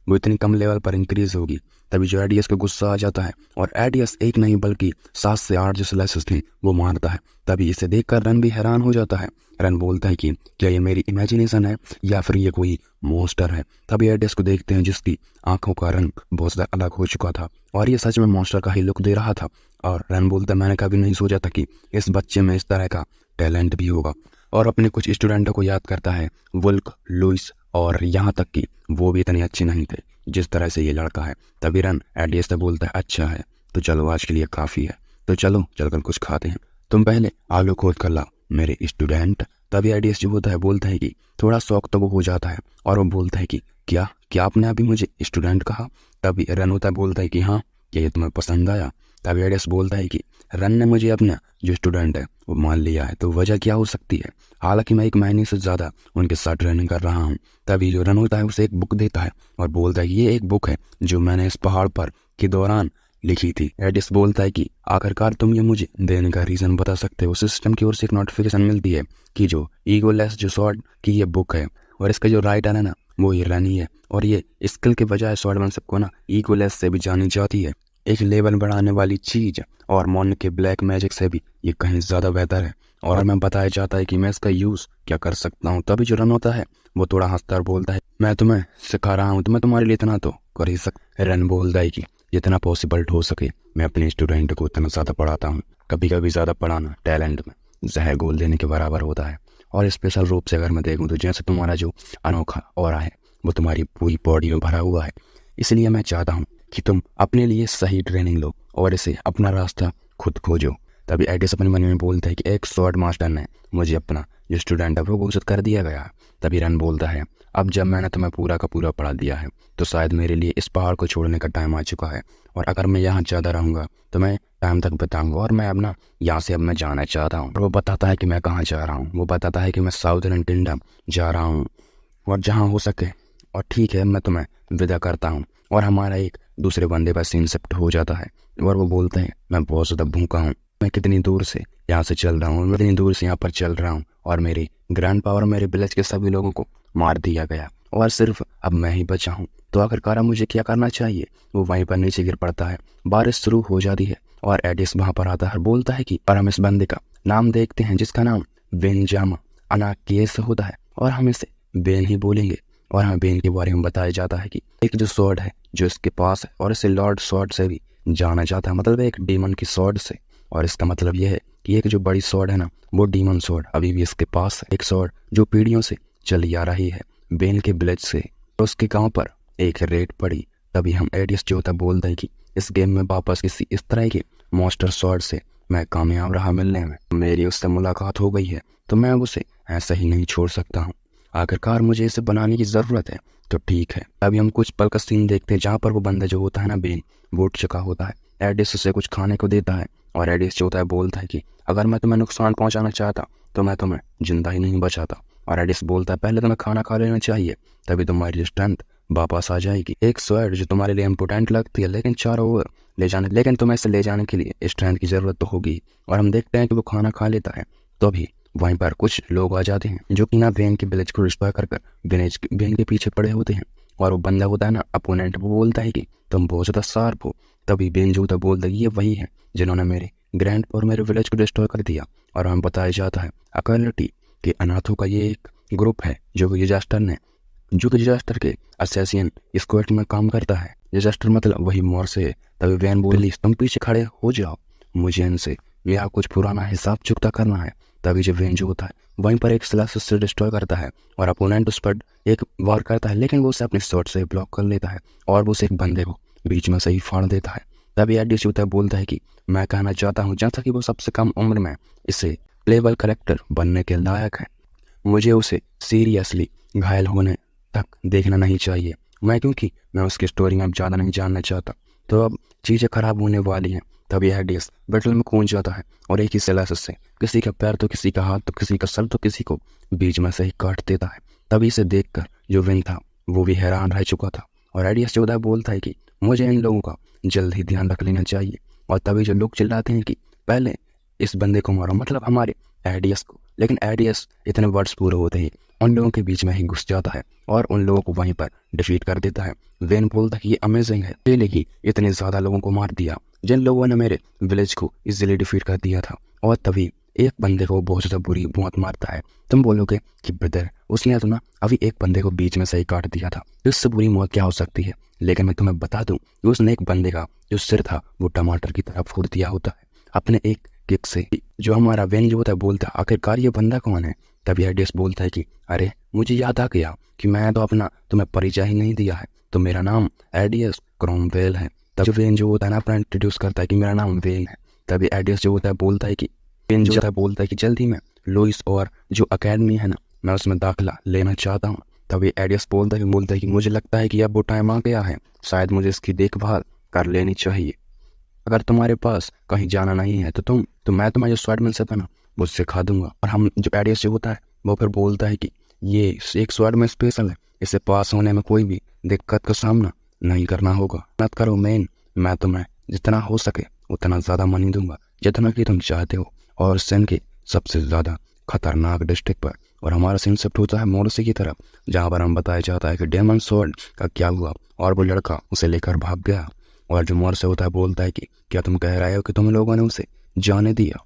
वो इतनी कम लेवल पर इंक्रीज होगी। तभी जो एडियस को गुस्सा आ जाता है और एडियस एक नहीं बल्कि 7 से 8 जो स्लेसेस थे वो मारता है। तभी इसे देखकर रन भी हैरान हो जाता है। रन बोलता है कि क्या ये मेरी इमेजिनेशन है या फिर ये कोई मॉन्स्टर है। तभी एडियस को देखते हैं जिसकी आंखों का रंग बहुत ज़्यादा अलग हो चुका था और ये सच में मॉन्स्टर का ही लुक दे रहा था। और रन बोलता है मैंने कभी नहीं सोचा था कि इस बच्चे में इस तरह का टैलेंट भी होगा। और अपने कुछ स्टूडेंटों को याद करता है, वुल्क, लुइस और यहाँ तक कि वो भी इतने अच्छे नहीं थे जिस तरह से ये लड़का है। तभी रन एडियस से बोलता है अच्छा है तो चलो आज के लिए काफ़ी है, तो चलो चलकर कुछ खाते हैं, तुम पहले आलू खोद कर लाओ मेरे स्टूडेंट। तभी एडियस जो होता है बोलता है कि थोड़ा शौक तो वो हो जाता है और वो बोलता है कि क्या क्या आपने अभी मुझे स्टूडेंट कहा। तभी रन होता है बोलता है कि हाँ, क्या ये तुम्हें पसंद आया। तभी एडियस बोलता है कि रन ने मुझे अपना जो स्टूडेंट है वो मान लिया है, तो वजह क्या हो सकती है, हालांकि मैं 1 महीने से ज़्यादा उनके साथ ट्रेनिंग कर रहा हूँ। तभी जो रन होता है उसे एक बुक देता है और बोलता है कि ये एक बुक है जो मैंने इस पहाड़ पर के दौरान लिखी थी। एडियस बोलता है कि आखिरकार तुम ये मुझे देने का रीज़न बता सकते हो। सिस्टम की ओर से एक नोटिफिकेशन मिलती है कि जो ईगोलेस जो स्वॉर्ड की ये बुक है और इसका जो राइटर है ना वो ये रन ही है। और ये स्किल के बजाय स्वॉर्डमैनशिप को ना ईगोलेस से भी जानी जाती है, एक लेवल बढ़ाने वाली चीज़। और मॉन के ब्लैक मैजिक से भी ये कहीं ज़्यादा बेहतर है। और मैं बताया जाता है कि मैं इसका यूज़ क्या कर सकता हूँ। तभी जो रन होता है वो थोड़ा हंसता और बोलता है मैं तुम्हें सिखा रहा हूँ, तो मैं तुम्हारे लिए इतना तो कर ही सकता। रन बोलता है कि जितना पॉसिबल हो सके मैं अपने स्टूडेंट को उतना ज़्यादा पढ़ाता हूँ। कभी कभी ज़्यादा पढ़ाना टैलेंट में जहर घोल देने के बराबर होता है। और स्पेशल रूप से अगर मैं देखूँ तो जैसे तुम्हारा जो अनोखा ऑरा है वो तुम्हारी पूरी बॉडी में भरा हुआ है, इसलिए मैं चाहता हूँ कि तुम अपने लिए सही ट्रेनिंग लो और इसे अपना रास्ता खुद खोजो। तभी एडियस अपने मन में बोलता है कि एक स्वॉर्ड मास्टर ने मुझे अपना जो स्टूडेंट है वो घोषित कर दिया गया है। तभी रन बोलता है अब जब मैंने तुम्हें पूरा का पूरा पढ़ा दिया है तो शायद मेरे लिए इस पहाड़ को छोड़ने का टाइम आ चुका है। और अगर मैं यहाँ ज़्यादा रहूँगा तो मैं टाइम तक बताऊँगा और मैं अब ना यहाँ से अब मैं जाना चाहता हूँ। और वो बताता है कि मैं कहाँ जा रहा हूँ। वो बताता है कि मैं साउदर्न किंगडम जा रहा हूँ और जहाँ हो सके। और ठीक है मैं तुम्हें विदा करता हूँ। और हमारा एक दूसरे बंदे पर सीन शिफ्ट हो जाता है और वो बोलते हैं मैं बहुत ज़्यादा भूखा हूँ, मैं कितनी दूर से यहाँ से चल रहा हूँ, मैं कितनी दूर से यहाँ पर चल रहा हूँ और मेरे ग्रैंड पावर मेरे विलेज के सभी लोगों को मार दिया गया और सिर्फ अब मैं ही बचा हूँ, तो आखिरकार मुझे क्या करना चाहिए। वो वहीं पर नीचे गिर पड़ता है, बारिश शुरू हो जाती है और एडियस वहाँ पर आता है, बोलता है कि और हम इस बंदे का नाम देखते हैं जिसका नाम बेंजामा अनाकियस होता है और हम इसे बेन ही बोलेंगे। और हमें बेन के बारे में बताया जाता है कि एक जो स्वॉर्ड है जो इसके पास है और इसे लॉर्ड स्वॉर्ड से भी जाना जाता है, मतलब एक डीमन की स्वॉर्ड से। और इसका मतलब यह है कि एक जो बड़ी स्वॉर्ड है ना वो डीमन स्वॉर्ड अभी भी इसके पास है, एक स्वॉर्ड जो पीढ़ियों से चली आ रही है बेन के विलेज से। और उसके गांव पर एक रेड पड़ी। तभी हम एडियस जो होता बोलते हैं कि इस गेम में वापस किसी इस तरह के मॉन्स्टर स्वॉर्ड से मैं कामयाब रहा मिलने में, मेरी उससे मुलाकात हो गई है तो मैं उसे ऐसा ही नहीं छोड़ सकता हूँ, आखिरकार मुझे इसे बनाने की ज़रूरत है। तो ठीक है, अभी हम कुछ पल का सीन देखते हैं जहाँ पर वो बंदा जो होता है ना बेन वो उठ चुका होता है। एडियस उसे कुछ खाने को देता है और एडियस जो होता है बोलता है कि अगर मैं तुम्हें नुकसान पहुँचाना चाहता तो मैं तुम्हें जिंदा ही नहीं बचाता। और एडियस बोलता है पहले तुम्हें खाना खा लेना चाहिए तभी तुम्हारी स्ट्रेंथ वापस आ जाएगी। एक स्वॉर्ड जो तुम्हारे लिए इम्पोर्टेंट लगती है लेकिन चारों ओर लेकिन तुम्हें इसे ले जाने के लिए स्ट्रेंथ की ज़रूरत तो होगी। और हम देखते हैं कि वो खाना खा लेता है तो अभी वहीं पर कुछ लोग आ जाते हैं जो कि ना वेन के विलेज को डिस्ट्रॉय कर कर वेन के पीछे पड़े होते हैं। और वो बंदा होता है ना अपोनेंट, वो बोलता है कि तुम बहुत ज़्यादा शार्प हो। तभी वेन जो होता है बोलता है ये वही है जिन्होंने मेरे ग्रैंड और मेरे विलेज को डिस्ट्रॉय कर दिया। और हमें बताया जाता है अकॉर्डिंगली कि अनाथों का ये एक ग्रुप है जो कि डिजास्टर के असैसिन स्क्वाड में काम करता है। डिजास्टर मतलब वही मोर से। तभी वैन बोली तुम पीछे खड़े हो जाओ, मुझे इनसे मेरा कुछ पुराना हिसाब चुकता करना है। तभी जब वैन जो होता है वहीं पर एक स्लैश से डिस्ट्रॉय करता है और अपोनेंट उस पर एक वार करता है, लेकिन वो उसे अपने शॉट से ब्लॉक कर लेता है और वो उसे एक बंदे को बीच में से ही फाड़ देता है। तभी एडिस जो होता है बोलता है कि मैं कहना चाहता हूँ जैसा कि वो सबसे कम उम्र में इसे प्लेबल करेक्टर बनने के लायक है, मुझे उसे सीरियसली घायल होने तक देखना नहीं चाहिए। क्योंकि मैं उसकी स्टोरी में अब ज़्यादा नहीं जानना चाहता, तो अब चीज़ें खराब होने वाली हैं। तभी हेडियस बैटल में कूद जाता है और एक ही स्लैश से किसी का पैर तो किसी का हाथ तो किसी का सर तो किसी को बीच में से ही काट देता है। तभी इसे देखकर जो विन था वो भी हैरान रह चुका था और हेडियस जो बोलता है कि मुझे इन लोगों का जल्द ही ध्यान रख लेना चाहिए। और तभी जो लोग चिल्लाते हैं कि पहले इस बंदे को मारो, मतलब हमारे एडियस को, लेकिन एडियस इतने वर्ड्स पूरे होते ही उन लोगों के बीच में ही घुस जाता है और उन लोगों को वहीं पर डिफीट कर देता है। वेन बोलता है कि ये अमेजिंग है, पहले ही इतने ज़्यादा लोगों को मार दिया जिन लोगों ने मेरे विलेज को इजीली डिफीट कर दिया था। और तभी एक बंदे को बहुत ज़्यादा बुरी मौत मारता है। तुम बोलोगे कि ब्रदर उसने तो ना अभी एक बंदे को बीच में से ही काट दिया था, इससे बुरी मौत क्या हो सकती है। लेकिन मैं तुम्हें बता दूं कि उसने एक बंदे का जो सिर था वो टमाटर की तरह फोड़ दिया होता है अपने एक किक से। जो हमारा वेन जो होता है बोलता है आखिरकार ये बंदा कौन है। तभी एडियस बोलता है कि अरे मुझे याद आ गया कि मैं तो अपना तुम्हें परिचय ही नहीं दिया है, तो मेरा नाम एडियस क्रॉमवेल है। तब वेन जो होता है ना अपना इंट्रोड्यूस करता है कि मेरा नाम वेन है। तभी एडियस जो होता है बोलता है कि वेन जो होता है बोलता है कि जल्द ही मैं लुइस और जो अकेडमी है ना मैं उसमें दाखिला लेना चाहता हूँ। तभी एडियस बोलता है कि मुझे लगता है कि अब वो टाइम आ गया है, शायद मुझे इसकी देखभाल कर लेनी चाहिए। अगर तुम्हारे पास कहीं जाना नहीं है तो मैं तुम्हारे जो स्वॉर्डमैनशिप है ना वो सिखा दूंगा। और हम जो एडियस जो होता है वो फिर बोलता है कि ये एक स्वॉर्डमैन स्पेशल है, इसे पास होने में कोई भी दिक्कत का सामना नहीं करना होगा। मत करो मैन, मैं तुम्हें जितना हो सके उतना ज़्यादा मनी दूंगा जितना कि तुम चाहते हो। और सेन के सबसे ज़्यादा खतरनाक डिस्ट्रिक्ट पर और हमारा सीन शिफ्ट होता है मोरसी की तरफ, जहाँ पर हम बताया जाता है कि डेमन स्वॉर्ड का क्या हुआ और वो लड़का उसे लेकर भाग गया। और जो मोर से होता है बोलता है कि क्या तुम कह रहे हो कि तुम लोगों ने उसे जाने दिया,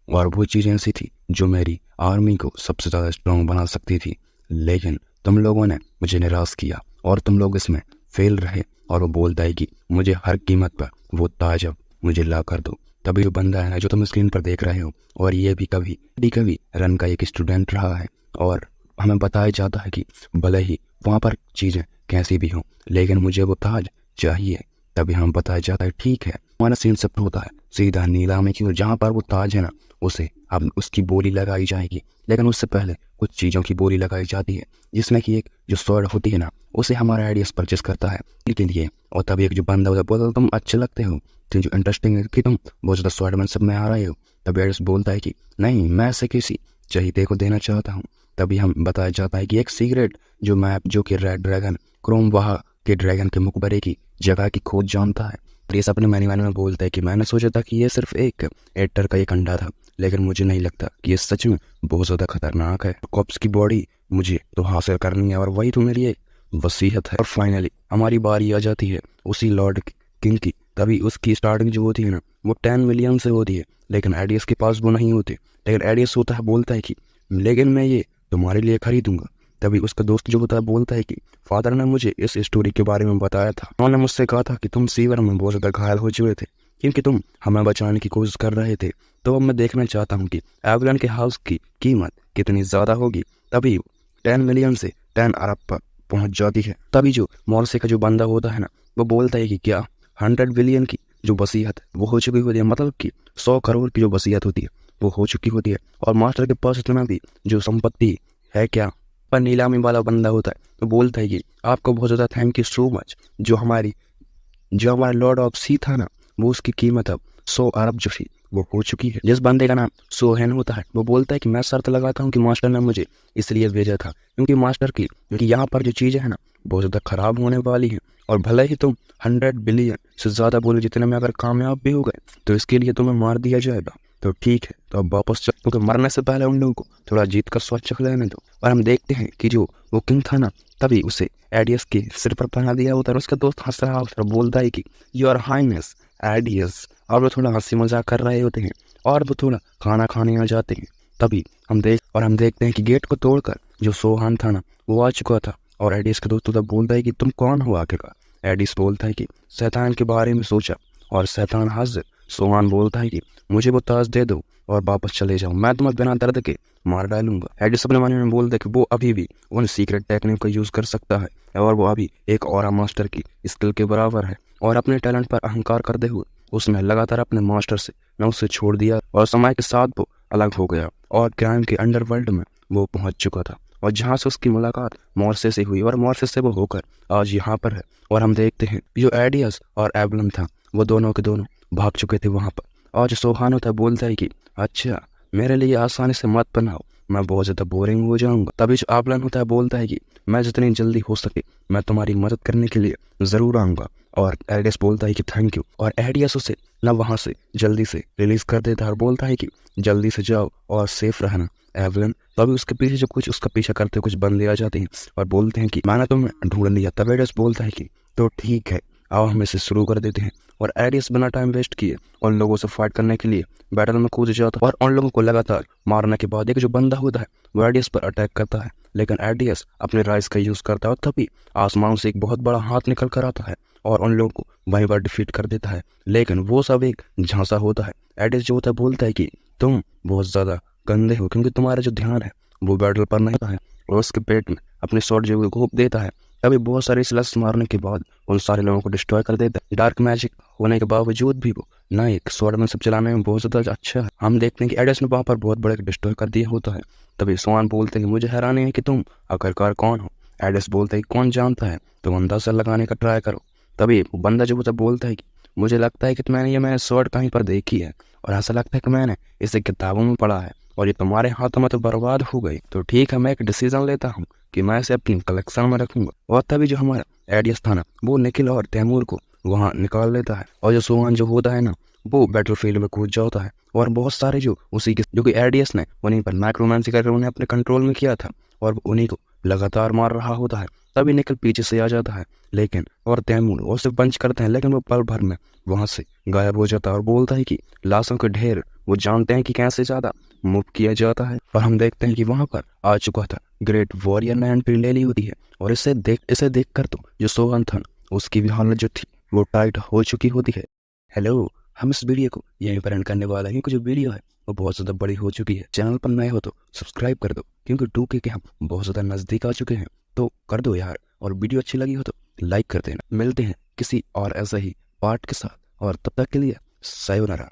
और वो चीज़ ऐसी थी जो मेरी आर्मी को सबसे ज़्यादा स्ट्रॉन्ग बना सकती थी, लेकिन तुम लोगों ने मुझे निराश किया और तुम लोग इसमें फेल रहे। और वो बोलता है कि मुझे हर कीमत पर वो ताज अब मुझे ला कर दो। तभी जो बंदा है ना जो तुम स्क्रीन पर देख रहे हो, और ये भी कभी रन का एक स्टूडेंट रहा है। और हमें बताया जाता है कि भले ही वहाँ पर चीज़ें कैसी भी हों लेकिन मुझे वो ताज चाहिए। तभी हम बताया जाता है ठीक है। हमारा सीन सब होता है सीधा नीलामी की, जहाँ पर वो ताज है ना उसे अब उसकी बोली लगाई जाएगी, लेकिन उससे पहले कुछ चीज़ों की बोली लगाई जाती है, जिसमें कि एक जो स्वॉर्ड होती है ना उसे हमारा आइडियस परचेस करता है के लिए। और तभी एक जो बंदा होता है बोलता तुम अच्छे लगते हो, तो जो इंटरेस्टिंग है कि तुम बहुत ज़्यादा स्वॉर्डमैन सब में आ रहे हो। तभी आइडियस बोलता है कि नहीं, मैं ऐसे किसी चहीते को देना चाहता हूँ। तभी हम बताया जाता है कि एक सीक्रेट जो मैप जो कि रेड ड्रैगन क्रोम वहा के ड्रैगन के मुकबरे की जगह की खोज जानता है। ये अपने मैनी में बोलता है कि मैंने सोचा था कि ये सिर्फ एक एटर का एक अंडा था, लेकिन मुझे नहीं लगता कि ये सच में बहुत ज़्यादा खतरनाक है। कॉप्स की बॉडी मुझे तो हासिल करनी है और वही तो मेरी एक वसीयत है। और फाइनली हमारी बारी आ जाती है उसी लॉर्ड किंग की। तभी उसकी स्टार्टिंग जो होती है ना वो 10 मिलियन से होती है, लेकिन एडियस के पास वो नहीं होते। लेकिन एडियस होता है बोलता है कि लेकिन मैं ये तुम्हारे लिए खरीदूंगा। तभी उसका दोस्त जो होता है बोलता है कि फादर ने मुझे इस स्टोरी के बारे में बताया था, उन्होंने मुझसे कहा था कि तुम सीवर में बहुत ज़्यादा घायल हो चुके थे क्योंकि तुम हमें बचाने की कोशिश कर रहे थे। तो अब मैं देखना चाहता हूँ कि एवलन के हाउस की कीमत कितनी ज़्यादा होगी। तभी 10 मिलियन से 10 अरब पर पहुँच जाती है। तभी जो मॉर्से का जो बंदा होता है ना वो बोलता है कि क्या 100 बिलियन की जो वसीयत है वो हो चुकी होती है, मतलब कि 100 करोड़ की जो वसीयत होती है वो हो चुकी होती है। और मास्टर के पास इतना भी जो संपत्ति है क्या। पर नीलामी वाला बंदा होता है तो बोलता है कि आपको बहुत ज़्यादा थैंक यू सो मच। जो हमारा लॉर्ड ऑफ सी था ना वो उसकी कीमत अब 100 अरब जो थी वो हो चुकी है। जिस बंदे का नाम सोहेन होता है वो बोलता है कि मैं शर्त लगाता हूँ कि मास्टर ने मुझे इसलिए भेजा था क्योंकि यहाँ पर जो चीज़ें हैं ना बहुत ज़्यादा ख़राब होने वाली हैं, और भले ही तुम 100 बिलियन से ज़्यादा बोले जितने में अगर कामयाब भी हो गए तो इसके लिए तुम्हें मार दिया जाएगा। तो ठीक है, तो अब वापस चल, क्योंकि मरने से पहले उन लोगों को थोड़ा जीत का स्वाद चख लेने दो। और हम देखते हैं कि जो वो किंग था ना, तभी उसे एडियस के सिर पर पहना दिया होता है। और उसका दोस्त हंस रहा होता है, बोलता है कि योर हाइनेस एडियस। और वो थोड़ा हंसी मजाक कर रहे होते हैं और वो थोड़ा खाना खाने आ जाते हैं। तभी हम देखते हैं कि गेट को तोड़कर जो सोहान था ना, वो आ चुका था। और एडियस के दोस्त तब बोलता है कि तुम कौन हो आखिरकार। एडियस बोलता है कि शैतान के बारे में सोचा। और शैतान हाजिर सोहान बोलता है कि मुझे वो ताज दे दो और वापस चले जाओ, मैं तुम्हें बिना दर्द के मार डालूंगा। एडिस अपने मन में बोलता है कि वो अभी भी उन सीक्रेट टेक्निक का यूज कर सकता है और वो अभी एक ऑरा मास्टर की स्किल के बराबर है। और अपने टैलेंट पर अहंकार करते हुए उसने लगातार अपने मास्टर से न उसे छोड़ दिया और समय के साथ वो अलग हो गया और क्राइम के अंडरवर्ल्ड में वो पहुंच चुका था। और जहाँ से उसकी मुलाकात मॉर्से से हुई और मॉर्से से वो होकर आज यहाँ पर है। और हम देखते हैं जो एडियस और एबलम था वो दोनों के दोनों भाग चुके थे वहाँ पर। और जो सोहान होता है बोलता है कि अच्छा, मेरे लिए आसानी से मत बनाओ, मैं बहुत ज़्यादा बोरिंग हो जाऊंगा। तभी जो एबलम होता है बोलता है कि मैं जितनी जल्दी हो सके मैं तुम्हारी मदद करने के लिए ज़रूर आऊँगा। और एडियस बोलता है कि थैंक यू। और एडियस उसे न वहाँ से जल्दी से रिलीज कर देता है और बोलता है कि जल्दी से जाओ और सेफ रहना एवलन। तभी उसके पीछे जो कुछ उसका पीछा करते कुछ बंदे आ जाते हैं और बोलते हैं कि मैंने तुम्हें ढूंढ लिया। तब एडियस बोलता है कि तो ठीक है, आओ हम इसे शुरू कर देते हैं। और एडियस बिना टाइम वेस्ट किए उन लोगों से फाइट करने के लिए बैटल में कूद जाता है। और उन लोगों को लगातार मारने के बाद एक जो बंदा होता है वो एडियस पर अटैक करता है, लेकिन एडियस अपने राइज का यूज करता है और तभी आसमान से एक बहुत बड़ा हाथ निकल कर आता है और उन लोगों को वहीं पर डिफीट कर देता है। लेकिन वो सब एक झांसा होता है। एडियस जो होता है बोलता है कि तुम बहुत ज्यादा गंदे हो क्योंकि तुम्हारा जो ध्यान है वो बैटल पर नहीं है। और उसके पेट में अपने स्वॉर्ड जो घोंप देता है। तभी बहुत सारे स्लैश मारने के बाद उन सारे लोगों को डिस्ट्रॉय कर देता है। डार्क मैजिक होने के बावजूद भी वो ना एक स्वॉर्ड में सब चलाने में बहुत ज्यादा अच्छा है। हम देखते हैं कि एडियस ने वहाँ पर बहुत बड़े डिस्ट्रॉय कर दिया होता है। तभी सोहान बोलते हैं कि मुझे हैरानी है कि तुम आखिरकार कौन हो। एडियस बोलता है कि कौन जानता है, तुम अंदाजा लगाने का ट्राई करो। तभी वो बंदा जो बोलता है कि मुझे लगता है कि मैंने ये स्वॉर्ड कहीं पर देखी है और ऐसा लगता है कि मैंने इसे किताबों में पढ़ा है और ये तुम्हारे हाथों में तो बर्बाद हो गई। तो ठीक है, मैं एक डिसीजन लेता हूँ कि मैं इसे अपनी कलेक्शन में रखूंगा। और तभी जो हमारा एडियस था ना, वो निखिल और तैमूर को वहाँ निकाल लेता है। और जो सोहान जो होता है ना, वो बैटलफील्ड में कूद जाता है। और बहुत सारे जो उसी के जो कि एडियस ने उन्हीं पर माइक्रोमैंसी करके उन्हें अपने कंट्रोल में किया था और उन्हीं को लगातार मार रहा होता है। तभी निखिल पीछे से आ जाता है लेकिन और तैमूर उसे पंच करते हैं, लेकिन वो पल भर में वहां से गायब हो जाता है और बोलता है कि लाशों के ढेर वो जानते हैं कि कैसे ज्यादा मूव किया जाता है। और हम देखते हैं कि वहां पर आ चुका था ग्रेट वॉरियर ने एंट्री ले ली होती है। और इसे देख कर तो जो सोहन था उसकी भी हालत जो थी वो टाइट हो चुकी होती है। हेलो, हम इस वीडियो को यहीं पर एंड करने वाले हैं क्योंकि जो वीडियो है वो बहुत ज़्यादा बड़ी हो चुकी है। चैनल पर नए हो तो सब्सक्राइब कर दो क्योंकि 2K के हम बहुत ज़्यादा नज़दीक आ चुके हैं, तो कर दो यार। और वीडियो अच्छी लगी हो तो लाइक कर देना। मिलते हैं किसी और ऐसा ही पार्ट के साथ और तब तक के लिए सायोनारा।